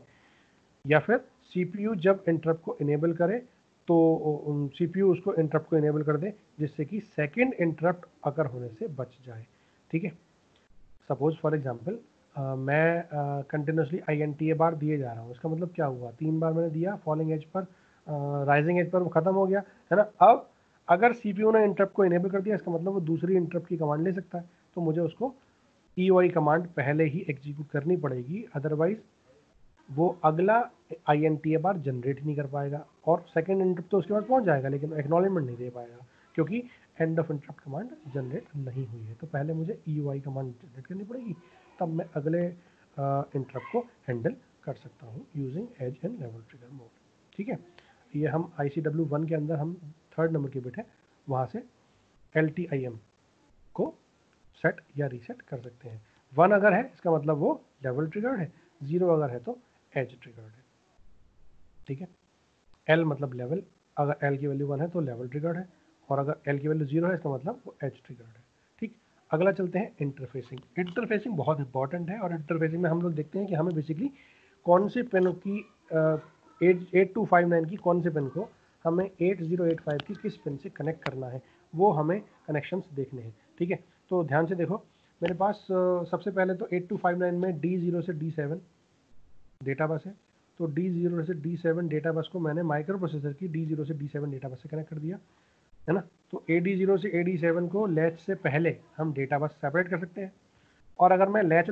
या फिर CPU जब इंटरप्ट को इनेबल करे तो CPU उसको इंटरप्ट को इनेबल कर दे, जिससे कि सेकेंड इंटरप्ट अगर होने से बच जाए। ठीक है, सपोज फॉर एग्जांपल मैं कंटिन्यूसली INTA बार दिए जा रहा हूँ, इसका मतलब क्या हुआ, 3 बार मैंने दिया, फॉलिंग एज पर, राइजिंग एज पर वो खत्म हो गया, है ना। अब अगर CPU ने इंटरप्ट को इनेबल कर दिया, इसका मतलब वो दूसरी इंटरप्ट की कमांड ले सकता है, तो मुझे उसको EOI कमांड पहले ही एग्जीक्यूट करनी पड़ेगी, अदरवाइज वो अगला INTA बार जनरेट नहीं कर पाएगा, और सेकेंड इंटरप्ट तो उसके बाद पहुंच जाएगा, लेकिन एक्नॉलेजमेंट नहीं दे पाएगा, क्योंकि and of interrupt command generate नहीं हुई है। तो पहले मुझे EOI कमांड जनरेट करनी पड़ेगी, तब मैं अगले इंटरप्ट को हैंडल कर सकता हूँ using edge and level trigger mode. ठीक है, ये हम ICW1 के अंदर हम 3rd नंबर के बिट है, वहाँ से LTIM को सेट या रीसेट कर सकते हैं। 1 अगर है, इसका मतलब वो लेवल ट्रिगर्ड है, 0 अगर है तो एज ट्रिगर्ड है। ठीक है, L मतलब लेवल, अगर L की वैल्यू 1 है तो लेवल ट्रिगर्ड है, और अगर L की वैल्यू 0 है, इसका मतलब वो एज ट्रिगर्ड है। ठीक, अगला चलते हैं इंटरफेसिंग। इंटरफेसिंग बहुत इंपॉर्टेंट है, और इंटरफेसिंग में हम लोग देखते हैं कि हमें बेसिकली कौन से पेन की 8259 की कौन से पेन को हमें 8085 की किस पिन से कनेक्ट करना है, वो हमें कनेक्शंस देखने हैं। ठीक है, तो ध्यान से देखो, मेरे पास सबसे पहले तो 8259 में D0 से D7 डेटा बस है, तो D0 से D7 डेटा बस को मैंने माइक्रो प्रोसेसर की D0 से D7 डेटा बस से कनेक्ट कर दिया, है ना। तो AD0 से AD7 को लैच से पहले हम डेटा बस सेपरेट कर सकते हैं, और अगर मैं लैच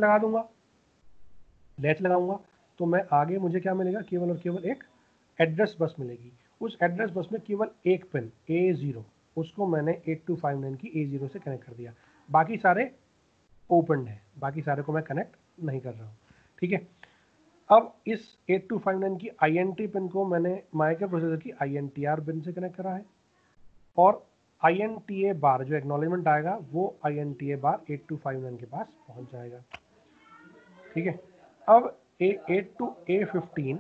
लगाऊंगा तो मैं आगे मुझे क्या मिलेगा, केवल और केवल एक एड्रेस बस मिलेगी। उस एड्रेस बस में केवल एक पिन A0, उसको मैंने 8259 की A0 से कनेक्ट कर दिया, बाकी सारे ओपन है, बाकी सारे को मैं कनेक्ट नहीं कर रहा हूँ। ठीक है, अब इस 8259 की INT पिन को मैंने माइक्रो प्रोसेसर की INTR पिन से कनेक्ट करा है, और INTA बार जो एक्नॉलेजमेंट आएगा वो INTA बार 8259 के पास पहुंच जाएगा। ठीक है, अब A8 to A15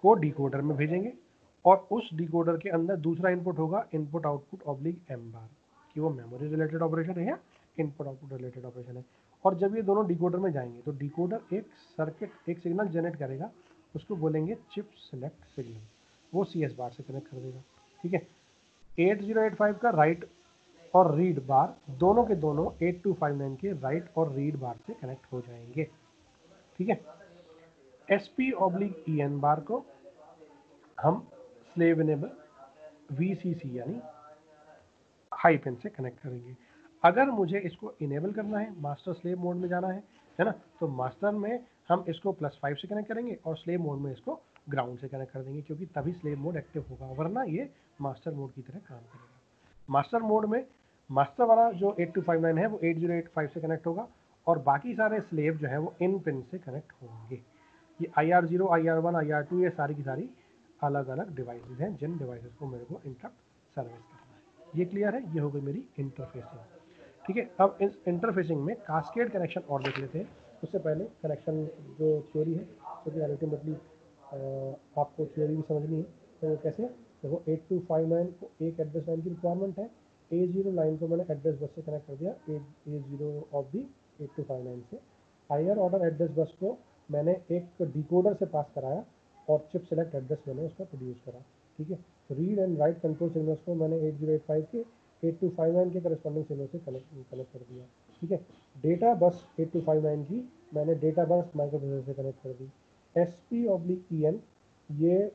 को डिकोडर में भेजेंगे, और उस डिकोडर के अंदर दूसरा इनपुट होगा इनपुट आउटपुट ऑब्लिक M बार, कि वो मेमोरी रिलेटेड ऑपरेशन है या इनपुट आउटपुट रिलेटेड ऑपरेशन है। और जब ये दोनों डिकोडर में जाएंगे तो डिकोडर एक सर्किट, एक सिग्नल जनरेट करेगा, उसको बोलेंगे चिप सेलेक्ट सिग्नल, वो CS बार से कनेक्ट कर देगा। ठीक है, 8085 का राइट और रीड बार दोनों के दोनों 8259 के राइट और रीड बार से कनेक्ट हो जाएंगे। ठीक है, SP/EN बार को हम स्लेव इनेबल VCC यानी हाई पिन से कनेक्ट करेंगे। अगर मुझे इसको इनेबल करना है, मास्टर स्लेव मोड में जाना है ना, तो मास्टर में हम इसको +5 से कनेक्ट करेंगे, और स्लेव मोड में इसको ग्राउंड से कनेक्ट कर देंगे, क्योंकि तभी स्लेव मोड एक्टिव होगा, वरना ये मास्टर मोड की तरह काम करेगा। मास्टर मोड में मास्टर वाला जो 8259 है वो 8085 से कनेक्ट होगा, और बाकी सारे स्लेव जो है वो इन पिन से कनेक्ट होंगे। ये IR0, IR1, IR2 ये सारी की सारी अलग अलग डिवाइसेस हैं, जिन डिवाइसेस को मेरे को इंटरप्ट सर्विस करना है। ये क्लियर है, ये हो गई मेरी इंटरफेसिंग। ठीक है, अब इस इंटरफेसिंग में कास्केड कनेक्शन और देख लेते हैं। उससे पहले कनेक्शन जो थ्योरी है, क्योंकि अल्टीमेटली आपको थ्योरी भी समझनी है, तो वो कैसे, देखो 8259 को एक एड्रेस लाइन की रिक्वायरमेंट है, A0 लाइन को मैंने एड्रेस बस से कनेक्ट कर दिया, A0 ऑफ दी 8259 से। हायर ऑर्डर एड्रेस बस को मैंने एक डिकोडर से पास कराया, और चिप सेलेक्ट एड्रेस मैंने उसका प्रोड्यूस करा। ठीक है, read and right control signals को मैंने 8085 के 8259 के करस्पॉन्डिंग सिग्नल से कनेक्ट कर दिया। ठीक है, डेटा बस 8259 की मैंने डेटा बस माइक्रोप्रोसेसर से कनेक्ट कर दी। SP/EN ये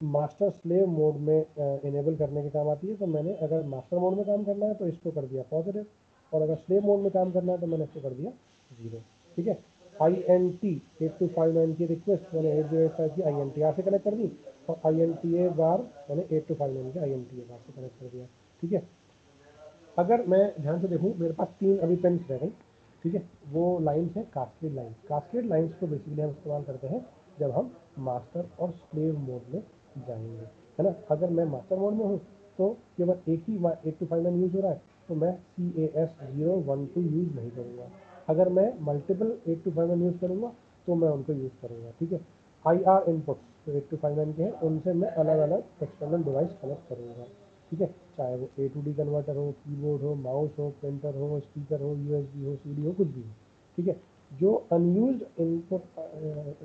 मास्टर स्लेव मोड में इनेबल करने के काम आती है, तो मैंने अगर मास्टर मोड में काम करना है तो इसको कर दिया पॉजिटिव, और अगर स्लेव मोड में काम करना है तो मैंने इसको कर दिया 0। ठीक है, INT 8259 की रिक्वेस्ट मैंने 8085 की INTR से कनेक्ट कर दी, और INTA बार मैंने 8259 के INTA बार से कनेक्ट कर दिया। ठीक है, अगर मैं ध्यान से देखूँ, मेरे पास 3 अभी पेन्स रह गई। ठीक है, वो लाइन्स हैं कास्केड लाइन्स। कास्केड लाइन्स को बेसिकली हम इस्तेमाल करते हैं जब हम मास्टर और स्लेव मोड में जाएंगे, है ना। अगर मैं मास्टर मोड में हूँ तो केवल एक ही 8259 यूज़ हो रहा है, तो मैं CAS012 यूज़ नहीं करूँगा। अगर मैं मल्टीपल 8259 यूज़ करूँगा तो मैं उनको यूज़ करूँगा। ठीक है, IR इनपुट्स जो 8259 के हैं उनसे मैं अलग अलग एक्सटर्नल डिवाइस कनेक्ट करूँगा। ठीक है, चाहे वो A to D कन्वर्टर हो, कीबोर्ड हो, माउस हो, प्रिंटर हो, स्पीकर हो, USB हो, CD हो, कुछ भी हो। ठीक है, जो unused input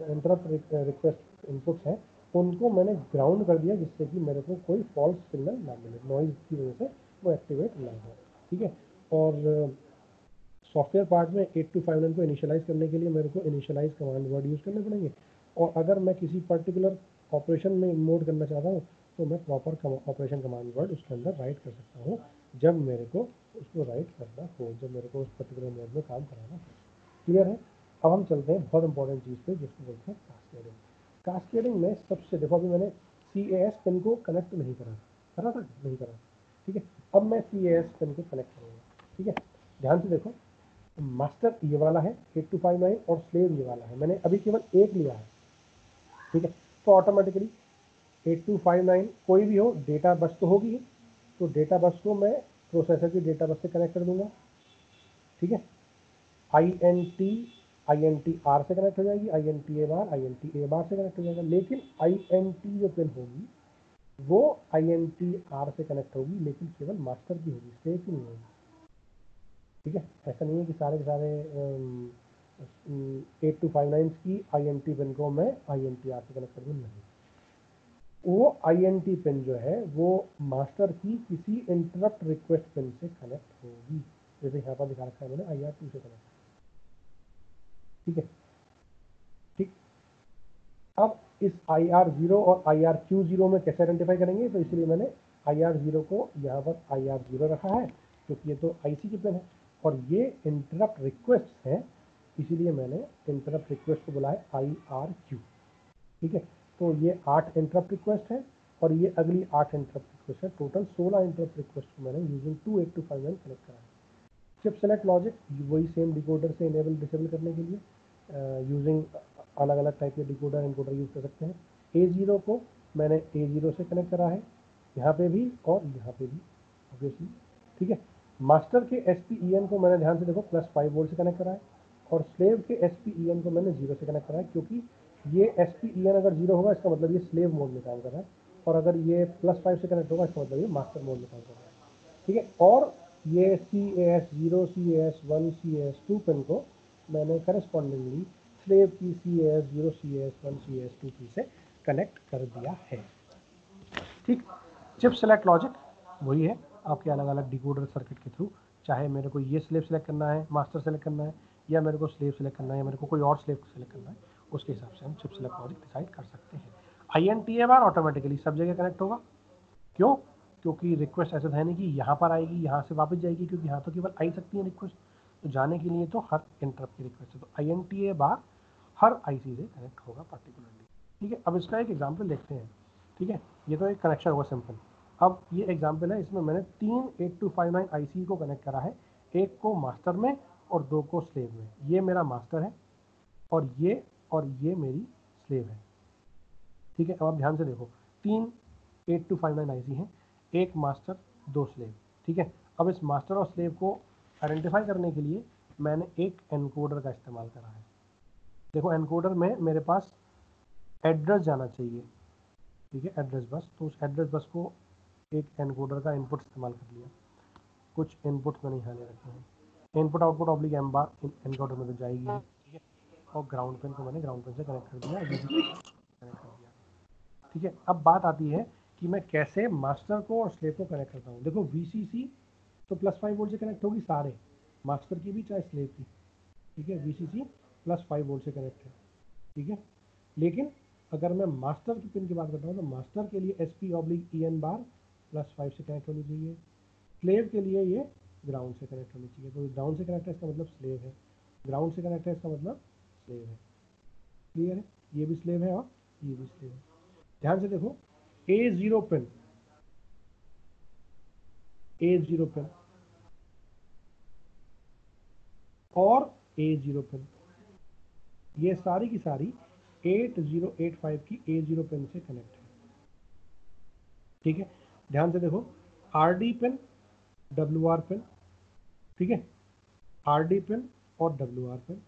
interrupt request inputs हैं उनको मैंने ग्राउंड कर दिया जिससे कि मेरे को कोई फॉल्स सिग्नल ना मिले, नॉइज़ की वजह से वो एक्टिवेट ना हो, ठीक है। और सॉफ्टवेयर पार्ट में 8259 को इनिशियलाइज़ करने के लिए मेरे को इनिशियलाइज़ कमांड वर्ड यूज़ करने पड़ेंगे, और अगर मैं किसी पर्टिकुलर ऑपरेशन में मोड करना चाहता हूँ तो मैं प्रॉपर ऑपरेशन कमांड वर्ड उसके अंदर राइट कर सकता हूँ जब मेरे को उसको राइट करना हो, जब मेरे को उस पर्टिकुलर मोड में काम कराना हो। क्लियर है। अब हम चलते हैं बहुत इंपॉर्टेंट चीज़ पे जिसको बोलते हैं कास्केडिंग। कास्केडिंग में सबसे, देखो अभी मैंने CAS पिन को कनेक्ट नहीं करा था, नहीं करा, ठीक है। अब मैं CAS पिन को कनेक्ट करूँगा, ठीक है। ध्यान से देखो, मास्टर ये वाला है 8259 और स्लेव ये वाला है, मैंने अभी केवल एक लिया है, ठीक है। तो ऑटोमेटिकली 8259 कोई भी हो, डेटा बस तो होगी, तो डेटा बस को मैं प्रोसेसर की डेटा बस से कनेक्ट कर दूंगा, ठीक है। INT से कनेक्ट हो जाएगी, INTA बार से कनेक्ट हो जाएगा, लेकिन INT जो पिन होगी वो INTR से कनेक्ट होगी, लेकिन केवल मास्टर की होगी, स्लेव की नहीं होगी, ठीक है। ऐसा नहीं है कि सारे के सारे 8259 की INT पिन को मैं INTR से कनेक्ट कर दूँ, नहीं। वो INT पिन जो है वो मास्टर की किसी इंटरप्ट रिक्वेस्ट पिन से कनेक्ट होगी, जैसे यहाँ पर दिखा रखा है मैंने IR2 से कनेक्ट, ठीक है, ठीक। अब इस IR0 और IRQ0 में कैसे आइडेंटिफाई करेंगे, तो इसलिए मैंने IR0 को यहाँ पर IR0 रखा है क्योंकि ये तो IC की पिन है, और ये इंटरप्ट रिक्वेस्ट है, इसीलिए मैंने इंटरप्ट रिक्वेस्ट को बुलाया IRQ, ठीक है। तो ये 8 इंटरप्ट रिक्वेस्ट है और ये अगली 8 इंटरप्ट रिक्वेस्ट है, टोटल 16 इंटरप्ट रिक्वेस्ट को मैंने यूजिंग 28251 कनेक्ट करा है। चिप सेलेक्ट लॉजिक वही सेम डिकोडर से इनेबल डिसेबल करने के लिए यूजिंग अलग अलग टाइप के डिकोडर इनकोडर यूज़ कर सकते हैं। A0 को मैंने A0 से कनेक्ट करा है, यहाँ पे भी और यहाँ पे भी ऑब्वियसली, ठीक है। मास्टर के SPEN को मैंने ध्यान से देखो +5 वोल्ट से कनेक्ट करा है, और स्लेव के SPEN को मैंने 0 से कनेक्ट करा है, क्योंकि ये SPEN अगर 0 होगा इसका मतलब ये स्लेव मोड में काम कर रहा है, और अगर ये +5 से कनेक्ट होगा इसका मतलब ये मास्टर मोड में काम कर रहा है, ठीक है। और ये CAS0, CAS1, CAS2 पिन को मैंने करस्पॉन्डिंगली स्लेव की CAS0, CAS1, CAS2 पिन से कनेक्ट कर दिया है, ठीक। चिप सेलेक्ट लॉजिक वही है आपके अलग अलग डिकोडर सर्किट के थ्रू, चाहे मेरे को ये स्लेव सेलेक्ट करना है, मास्टर सेलेक्ट करना है, या मेरे को स्लेव सेलेक्ट करना है, या मेरे को कोई और स्लेव सेलेक्ट करना है, उसके हिसाब से हम चिप सेलेक्ट लॉजिक डिसाइड कर सकते हैं। INTA बार ऑटोमेटिकली सब जगह कनेक्ट होगा, क्यों? क्योंकि रिक्वेस्ट ऐसा है नहीं कि यहाँ पर आएगी यहाँ से वापस जाएगी, क्योंकि यहाँ तो केवल आ ही सकती है रिक्वेस्ट, तो जाने के लिए तो हर इंटरप्ट की रिक्वेस्ट है, तो INTA बार हर IC से कनेक्ट होगा पर्टिकुलरली, ठीक है। अब इसका एक एग्जाम्पल देखते हैं, ठीक है। ये तो एक कनेक्शन हुआ सिंपल। अब ये एग्जाम्पल है, इसमें मैंने 3 8259 IC को कनेक्ट करा है, एक को मास्टर में और 2 को स्लेव में। ये मेरा मास्टर है और ये मेरी स्लेव है, ठीक है। अब आप ध्यान से देखो, 3 8259 IC हैं, एक मास्टर 2 स्लेव, ठीक है। अब इस मास्टर और स्लेव को आइडेंटिफाई करने के लिए मैंने एक एनकोडर का इस्तेमाल करा है। देखो एनकोडर में मेरे पास एड्रेस जाना चाहिए, ठीक है, एड्रेस बस, तो उस एड्रेस बस को एक एनकोडर का इनपुट इस्तेमाल कर लिया। कुछ इनपुट मैंने यहाँ ले रखे हैं, इनपुट आउटपुट ऑब्लिक एम बार एनकोडर में तो जाएगी, ठीक है। और ग्राउंड पिन को मैंने ग्राउंड पिन से कनेक्ट कर दिया, VCC कनेक्ट कर दिया, ठीक है। अब बात आती है कि मैं कैसे मास्टर को और स्लेव को कनेक्ट करता हूँ। देखो VCC तो +5 वोल्ट से कनेक्ट होगी, सारे मास्टर की भी चाहे स्लेव की, ठीक है। VCC +5 वोल्ट से कनेक्ट है, ठीक है। लेकिन अगर मैं मास्टर की पिन की बात करता हूँ तो मास्टर के लिए SP/EN बार +5 से कनेक्ट होनी चाहिए, स्लेव के लिए ये ग्राउंड से कनेक्ट होनी चाहिए। तो ग्राउंड से कनेक्ट है इसका मतलब स्लेव है, ग्राउंड से कनेक्ट है इसका मतलब स्लेव है, क्लियर है। ये भी स्लेव है और ये भी स्लेव है। ध्यान से देखो, A0 पिन, A0 पिन और A0 पिन, ये सारी की सारी 8085 की A0 पिन से कनेक्ट है, ठीक है। ध्यान से देखो, RD पिन, WR पिन, ठीक है, RD पिन और WR पिन,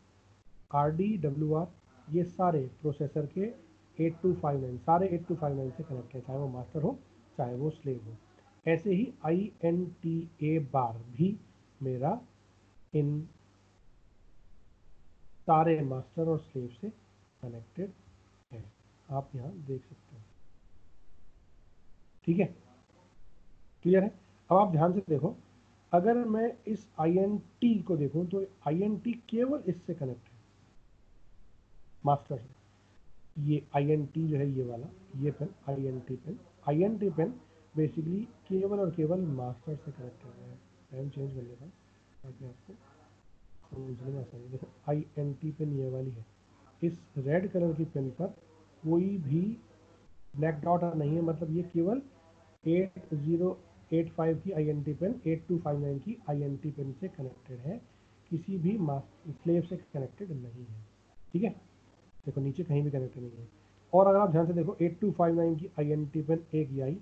RD WR ये सारे प्रोसेसर के 8259, सारे 8259 से कनेक्ट है, चाहे वो मास्टर हो चाहे वो स्लेव हो। ऐसे ही INTA बार भी मेरा इन सारे मास्टर और स्लेव से कनेक्टेड है, आप यहाँ देख सकते हो, ठीक है, क्लियर है। अब आप ध्यान से देखो, अगर मैं इस INT को देखूं तो INT केवल इससे कनेक्ट है, मास्टर से। ये INT जो है ये वाला, ये पेन INT पेन बेसिकली केवल और केवल मास्टर से कनेक्ट है। पेन चेंज कर लेता हूँ ताकि आपको समझने में आसानी। देखो INT पेन ये वाली है, इस रेड कलर की पेन पर कोई भी ब्लैक डॉट नहीं है, मतलब ये केवल 8085 की INT पेन 8259 की INT पेन से कनेक्टेड है, किसी भी स्लेव से कनेक्टेड नहीं है। ठीक है, देखो नीचे कहीं भी कनेक्टेड नहीं है। और अगर आप ध्यान से देखो 8259 की INT पेन एक आई,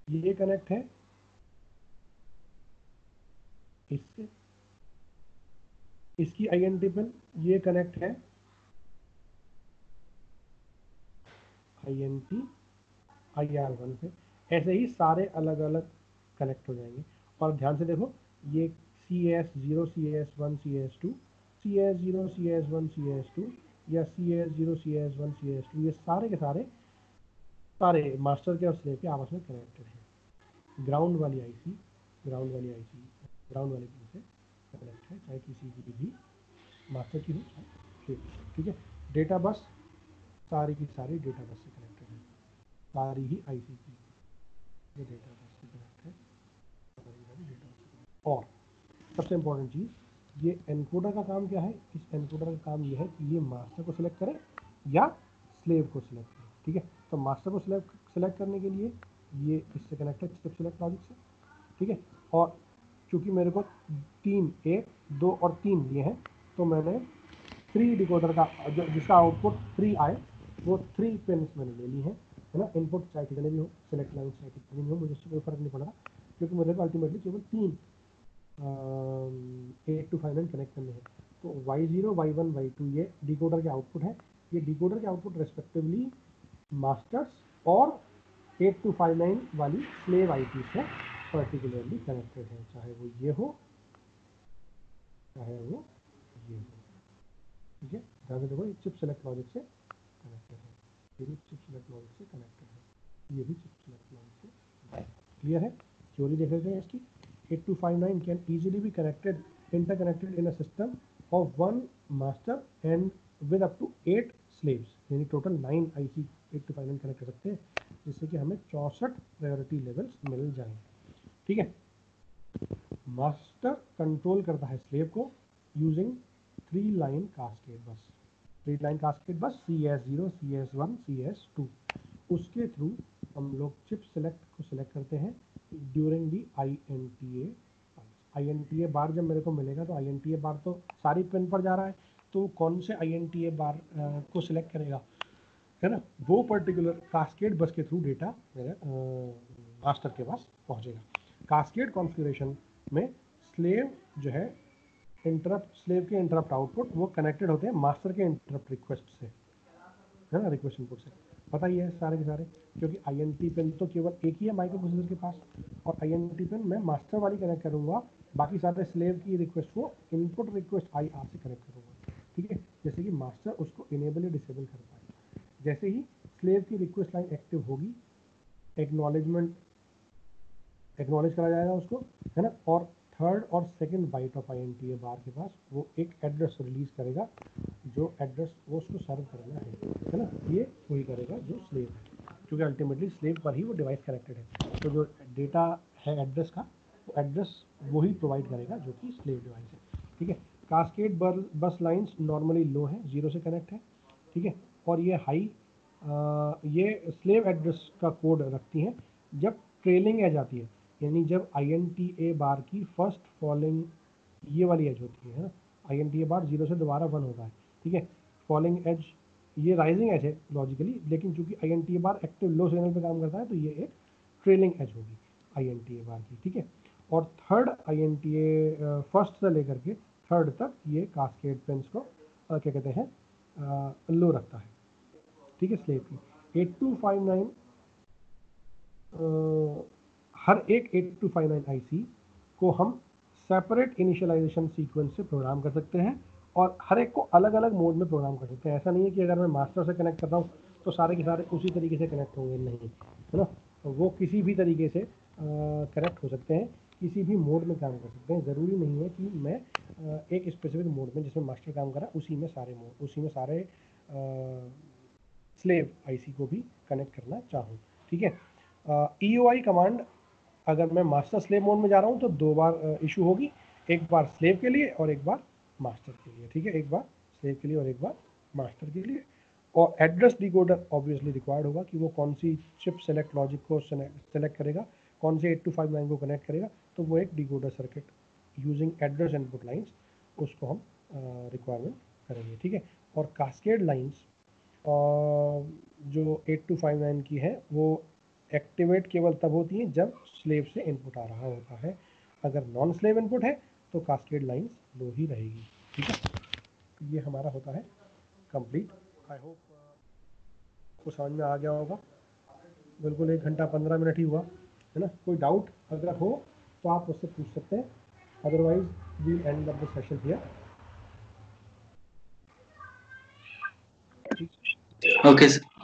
ये कनेक्ट है इससे, इसकी INT पेन ये कनेक्ट है INT IR1 पे। ऐसे ही सारे अलग अलग कनेक्ट हो जाएंगे। और ध्यान से देखो, ये CS0 CS1 CS2 CS0 CS1 CS2 या CS0 CS1 CS2, ये सारे के सारे मास्टर के और स्लेव के आपस में कनेक्टेड हैं। ग्राउंड वाली पिन से कनेक्ट है, चाहे किसी की भी मास्टर की हो चाहे स्लेव की। ठीक है, डेटा बस सारी की सारी डेटा बस से कनेक्टेड है, सारी ही IC की ये डेटा बस से कनेक्ट है, सारी डेटा बस से कनेक्ट। और सबसे इंपॉर्टेंट चीज़, ये एनकोडर का काम क्या है? इस एनकोडर का काम ये है कि ये मास्टर को सिलेक्ट करे या स्लेव को सिलेक्ट करे। ठीक है, तो मास्टर को सिलेक्ट करने के लिए ये इससे कनेक्ट है, चिप सिलेक्ट लॉजिक से। ठीक है, और चूंकि मेरे को 1, 2 और 3 लिए हैं, तो मैंने 3 डिकोडर का जो जिसका आउटपुट 3 आए, वो 3 पिन मैंने ले ली है ना। इनपुट चाहे कितने भी हो, सिलेक्ट लाइन चाहे कितनी भी हो, मुझे उससे कोई फर्क नहीं पड़ रहा, क्योंकि मेरे को अल्टीमेटली केवल 3 8259 कनेक्ट करने हैं। तो Y0 Y1 Y2 ये डिकोडर के आउटपुट है। ये डिकोडर के आउटपुट रेस्पेक्टिवली मास्टर्स और 8259 वाली स्लेव IP से पर्टिकुलरली कनेक्टेड है, चाहे वो ये हो चाहे वो ये हो। ठीक है, ध्यान से देखो, ये चिप सेलेक्ट लॉजिक से कनेक्टेड है, ये भी चिप सेलेक्ट लॉजिक से कनेक्टेड है, ये भी चिप सेलेक्ट लॉजिक से। क्लियर है, थ्योरी देख लेते हैं इसकी। 8259 can easily be interconnected in a system of 1 master and with up to 8 slaves, यानी टोटल 9 IC 8259 कनेक्ट कर सकते हैं, जिससे कि हमें 64 प्रायोरिटी लेवल्स मिल जाएं। ठीक है, मास्टर कंट्रोल करता है स्लेव को यूजिंग 3 लाइन कास्केड बस। 3 लाइन कास्केड बस CS0 CS1 CS2, उसके थ्रू हम लोग चिप सेलेक्ट को सिलेक्ट करते हैं ड्यूरिंग दी INTA बार। जब मेरे को मिलेगा तो INTA बार तो सारी पिन पर जा रहा है, तो कौन से INTA बार को सिलेक्ट करेगा, है ना, वो पर्टिकुलर कास्केड बस के थ्रू डेटा मेरे मास्टर के पास पहुंचेगा। कास्केड कॉन्फ़िगरेशन में स्लेव जो है, स्लेव के इंटरप्ट आउटपुट वो कनेक्टेड होते हैं मास्टर के इंटरप्ट रिक्वेस्ट से, है ना, रिक्वेस्ट इनपुट से। पता ही है सारे के सारे, क्योंकि INT पिन तो केवल एक ही है माइक्रो प्रोसेसर के पास, और INT पिन मैं मास्टर वाली कनेक्ट करूँगा, बाकी सारे स्लेव की रिक्वेस्ट को इनपुट रिक्वेस्ट IR से कनेक्ट करूँगा। ठीक है, जैसे कि मास्टर उसको इनेबल या डिसेबल कर पाए। जैसे ही स्लेव की रिक्वेस्ट लाइन एक्टिव होगी, एक्नॉलेज करा जाएगा उसको, है ना, और थर्ड और सेकंड बाइट ऑफ INTA बार के पास वो एक एड्रेस रिलीज करेगा, जो एड्रेस वो उसको सर्व करना है ना, ये वही करेगा जो स्लेव है, क्योंकि अल्टीमेटली स्लेव पर ही वो डिवाइस कनेक्टेड है। तो जो डेटा है एड्रेस का, वो एड्रेस वही प्रोवाइड करेगा जो कि स्लेव डिवाइस है। ठीक है, कास्केड बस लाइन्स नॉर्मली लो है, 0 से कनेक्ट है। ठीक है, और ये हाई ये स्लेव एड्रेस का कोड रखती हैं जब ट्रेलिंग एज आती है, यानी जब INTA बार की फर्स्ट फॉलिंग ये वाली एज होती है ना, INTA बार 0 से दोबारा 1 होता है। ठीक है, फॉलिंग एज ये राइजिंग एज है लॉजिकली, लेकिन चूंकि INTA बार एक्टिव लो सिग्नल पे काम करता है, तो ये एक ट्रेलिंग एज होगी INTA बार की। ठीक है, और थर्ड INTA फर्स्ट से लेकर के थर्ड तक ये कास्केड पिन्स को क्या कहते हैं, लो रखता है। ठीक है, स्लेव की 8259 हर एक 8259 IC को हम सेपरेट इनिशियलाइजेशन सीक्वेंस से प्रोग्राम कर सकते हैं, और हर एक को अलग अलग मोड में प्रोग्राम कर सकते हैं। ऐसा नहीं है कि अगर मैं मास्टर से कनेक्ट कर रहा हूँ तो सारे के सारे उसी तरीके से कनेक्ट होंगे, नहीं, है ना। वो किसी भी तरीके से कनेक्ट हो सकते हैं, किसी भी मोड में काम कर सकते हैं। ज़रूरी नहीं है कि मैं एक स्पेसिफिक मोड में जिसमें मास्टर काम करा उसी में सारे स्लेव आईसी को भी कनेक्ट करना चाहूँ। ठीक है, EOI कमांड अगर मैं मास्टर स्लेव मोड में जा रहा हूँ तो 2 बार इशू होगी, एक बार स्लेव के लिए और एक बार मास्टर के लिए। ठीक है, एक बार स्लेव के लिए और एक बार मास्टर के लिए। और एड्रेस डिकोडर ऑब्वियसली रिक्वायर्ड होगा कि वो कौन सी चिप सेलेक्ट लॉजिक को सेलेक्ट करेगा, कौन से 8259 को कनेक्ट करेगा, तो वो एक decoder circuit using address input lines उसको हम रिक्वायरमेंट करेंगे। ठीक है, और कास्केड लाइंस जो 8259 की है वो एक्टिवेट केवल तब होती है जब स्लेव से इनपुट आ रहा होता है। अगर नॉन स्लेव इनपुट है तो कास्केड लाइंस लो ही रहेगी। ठीक है, तो ये हमारा होता है कंप्लीट। आई होप आपको समझ में आ गया होगा। बिल्कुल 1 घंटा 15 मिनट ही हुआ है ना। कोई डाउट अगर हो तो आप मुझसे पूछ सकते हैं, otherwise we end of the session here. Okay sir.